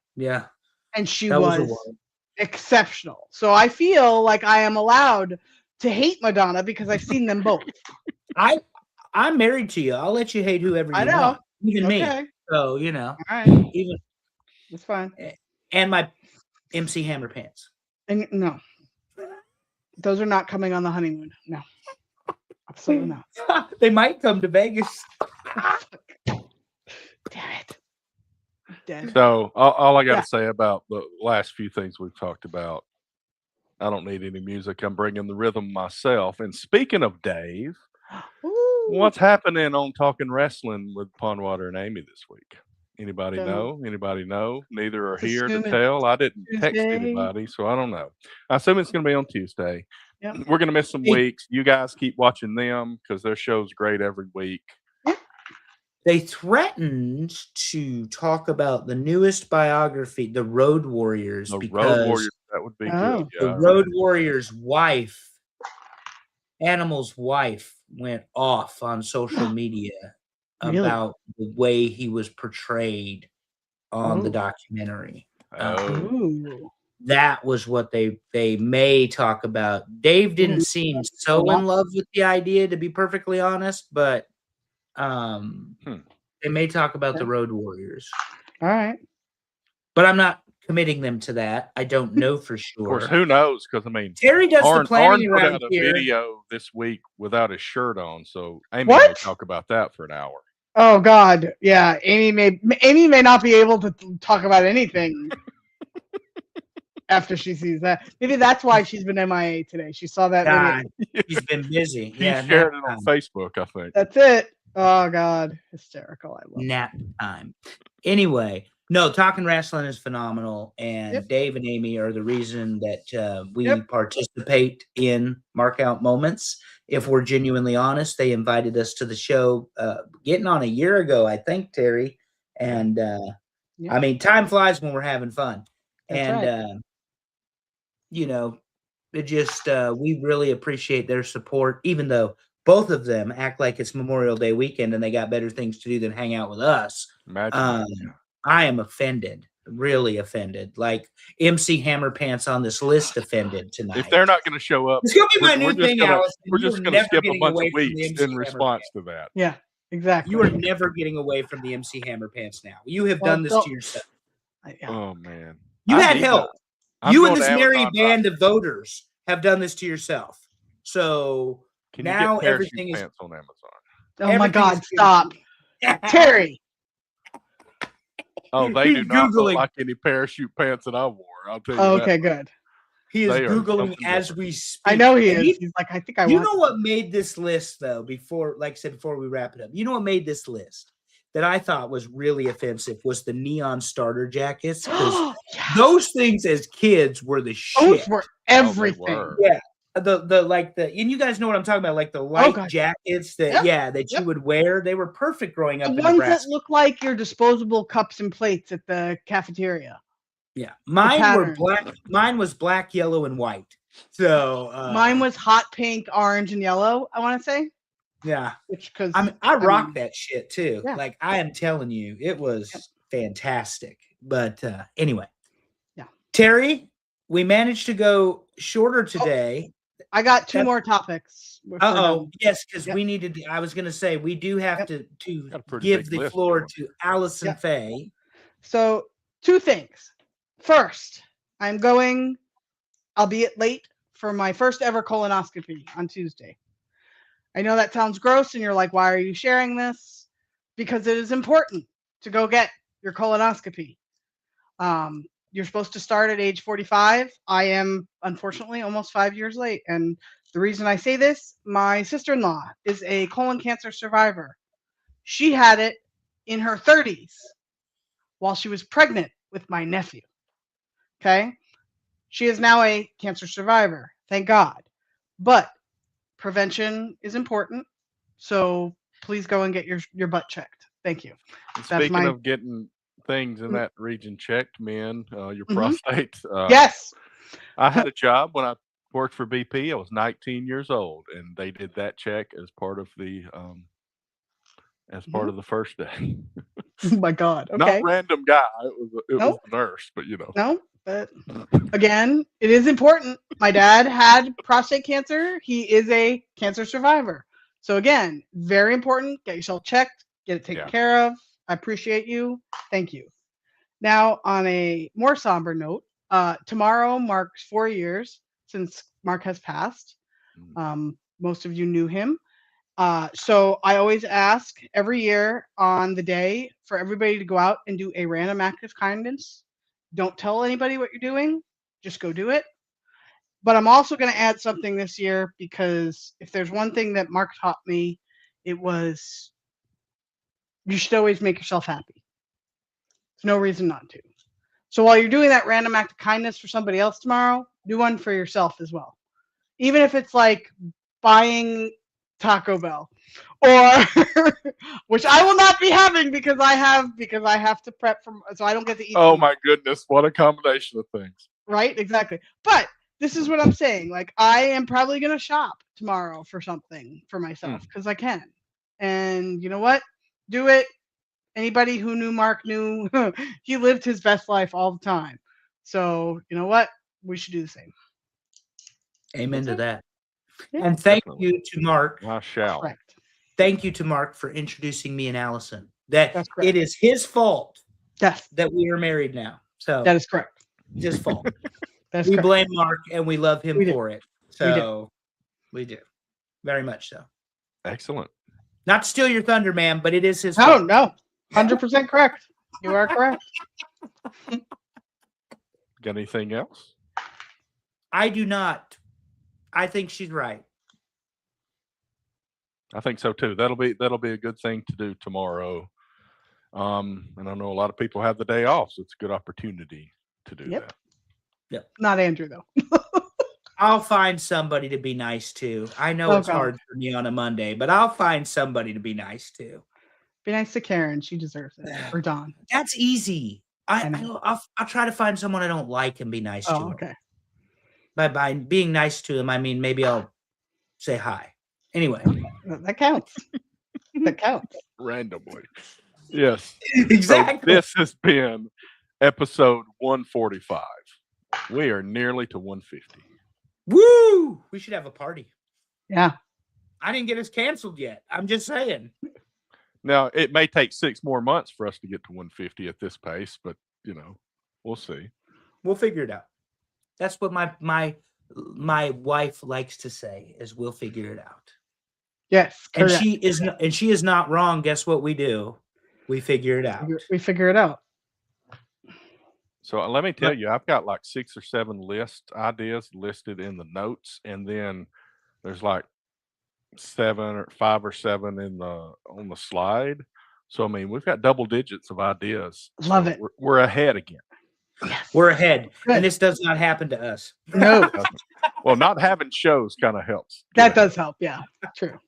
And she That was a was while. exceptional. So I feel like I am allowed to hate Madonna because I've seen them both. I'm married to you. I'll let you hate whoever you I know. want, even Okay. me. So you know, All right. even It's fine. and my MC Hammer pants. And no. Those are not coming on the honeymoon. No. Absolutely not. They might come to Vegas. Damn it. I'm dead. So all I got to say about the last few things we've talked about, I don't need any music. I'm bringing the rhythm myself. And speaking of Dave, Ooh. what's happening on Talking Wrestling with Pondwater and Amy this week? Anybody Don't know? Anybody know? Neither are here to Assuming tell. I didn't text Tuesday. anybody, so I don't know. I assume it's going to be on Tuesday. Yep. We're going to miss some Hey. weeks. You guys keep watching them because their show's great every week. They threatened to talk about the newest biography, The Road Warriors, The because Road Warriors, that would be Oh. good. the Yeah. Road Warriors' wife, Animal's wife, went off on social media Really? about the way he was portrayed on the Oh. documentary. Oh, Ooh. That was what they may talk about. Dave didn't seem so in love with the idea, to be perfectly honest, but they may talk about the Road Warriors. All right. But I'm not committing them to that. I don't know for of sure. course, who knows? Because I mean, Terry does Arn the planning put around out a here. video this week without his shirt on, so Amy What? may talk about that for an hour. Oh God. Yeah. Amy may not be able to talk about anything after she sees that. Maybe that's why she's been MIA today. She saw that God, video. he's been busy. He Yeah, shared it nap on time. Facebook, I think. That's it. Oh God. Hysterical. I love it. Nap time. Anyway, no, Talking Wrestling is phenomenal, and Yep. Dave and Amy are the reason that we Yep. participate in Mark Out Moments. If we're genuinely honest, they invited us to the show getting on a year ago, I think, Terry. And Yep. I mean, time flies when we're having fun. That's And right. you know, it just we really appreciate their support, even though both of them act like it's Memorial Day weekend and they got better things to do than hang out with us. Imagine. that. I am offended, really offended. Like MC Hammer Pants on this list offended tonight. If they're not going to show up, it's gonna be my we're new just thing, gonna- Allison. we're You just are going to never skip a getting bunch away of from the weeks MC in Hammer response Pants. to that. Yeah. Exactly. You are never getting away from the MC Hammer Pants now. You have Well, done this don't- to yourself. Yeah. Oh man, You I had need help. that. I'm You going and to this merry Amazon band of voters have done this to yourself. So Can you Now get parachute everything is pants on Amazon? Oh my everything God, is stop. beautiful. Terry. Oh, they He's do not look Googling. like any parachute pants that I wore. I'll tell you that. Okay, good. He is They are Googling something as different. we speak. I know he And is. He's like, I think I You want. know what made this list, though, before, like I said, before we wrap it up, you know what made this list that I thought was really offensive was the neon starter jackets. Because Yes. those things as kids were the Those shit. were Oh, they everything. were. Yeah. And you guys know what I'm talking about, like the light God. jackets that Yep, that yep. you would wear. They were perfect growing up The in ones that Nebraska. look like your disposable cups and plates at the cafeteria. Yeah, mine were pattern. black. Mine was black, yellow, and white. So Mine was hot pink, orange, and yellow, I want to say. yeah. Which, because I rock that shit too. Yeah. Like I am telling you, it was fantastic. But anyway, Yeah. Terry, we managed to go shorter today. I got two more topics. Yes, because Yep. we needed to, I was gonna say we do have Yep. to Got a pretty give big the list floor going. to Allison Yep. Faye. So, two things. First, I'm going, albeit late, for my first ever colonoscopy on Tuesday. I know that sounds gross, and you're like, why are you sharing this? Because it is important to go get your colonoscopy. You're supposed to start at age 45. I am, unfortunately, almost 5 years late. And the reason I say this, my sister-in-law is a colon cancer survivor. She had it in her 30s while she was pregnant with my nephew. Okay? She is now a cancer survivor, thank God. But prevention is important. So please go and get your butt checked. Thank you. And speaking my- of getting things in that region checked, men, your Mhm. prostate. Yes. I had a job when I worked for BP. I was 19 years old, and they did that check as part of the of the first day. Oh my God. Not Okay. random guy. It was Nope. the nurse, but you know. No, but again, it is important. My dad had prostate cancer. He is a cancer survivor. So again, very important. Get yourself checked, get it taken care of. I appreciate you. Thank you. Now, on a more somber note, tomorrow marks 4 years since Mark has passed. Most of you knew him. So I always ask every year on the day for everybody to go out and do a random act of kindness. Don't tell anybody what you're doing. Just go do it. But I'm also going to add something this year, because if there's one thing that Mark taught me, it was you should always make yourself happy. There's no reason not to. So while you're doing that random act of kindness for somebody else tomorrow, do one for yourself as well. Even if it's like buying Taco Bell, or which I will not be having because I have to prep so I don't get to eat. Oh my goodness, what a combination of things. Right, exactly. But this is what I'm saying. Like, I am probably gonna shop tomorrow for something for myself because I can. And you know what? Do it. Anybody who knew Mark knew he lived his best life all the time. So you know what? We should do the same. Amen to that. Yeah. And thank Definitely. you to Mark. I shall. Correct. Thank you to Mark for introducing me and Allison. That That's correct. it is his fault Yes, that we are married now. So that is correct. it's his fault. That's We correct. blame Mark and we love him We do. for it. So we do. Very much so. Excellent. Not to steal your thunder, man, but it is his No, fault. no, 100% correct. You are correct. Got anything else? I do not. I think she's right. I think so too. That'll be a good thing to do tomorrow. And I know a lot of people have the day off, so it's a good opportunity to do Yep. that. Not Andrew though. I'll find somebody to be nice to. I know Oh, it's God. hard for me on a Monday, but I'll find somebody to be nice to. Be nice to Karen. She deserves it. Or Dawn. That's easy. I know. I'll try to find someone I don't like and be nice to. Oh, them. okay. By being nice to them, I mean maybe I'll say hi. Anyway, That counts. That counts. Randomly. Yes. exactly. So this has been episode 145. We are nearly to 150. Woo! We should have a party. Yeah. I didn't get us canceled yet. I'm just saying. Now, it may take 6 more months for us to get to 150 at this pace, but we'll see. We'll figure it out. That's what my wife likes to say is we'll figure it out. Yes, And correct. she is not wrong. Guess what we do? We figure it out. We figure it out. So let me tell you, I've got like 6 or 7 list ideas listed in the notes, and then there's like 5 or 7 on the slide. So I mean, we've got double digits of ideas. Love So it. We're ahead again. Yes. We're ahead, Good. and this does not happen to us. No, Well, not having shows kind of helps. that does help. Yeah, true.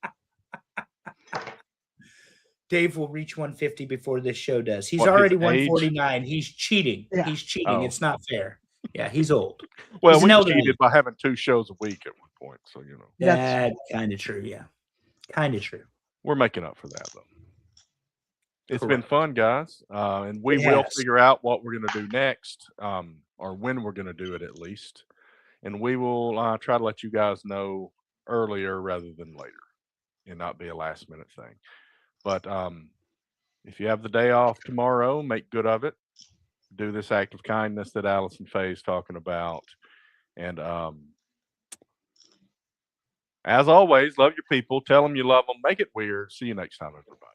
Dave will reach 150 before this show does. He's What, his already age? 149. He's cheating. Yeah. He's cheating. Oh. It's not fair. Yeah, he's old. Well, He's we an elderly. cheated by having 2 shows a week at one point, so you know That's kind of true. Yeah, kind of true. we're making up for that though. It's been Correct. fun, guys, and we It will has. figure out what we're going to do next, or when we're going to do it at least, and we will try to let you guys know earlier rather than later, and not be a last minute thing. But if you have the day off tomorrow, make good of it. Do this act of kindness that Allison Faye is talking about, and as always, love your people. Tell them you love them. Make it weird. See you next time, everybody.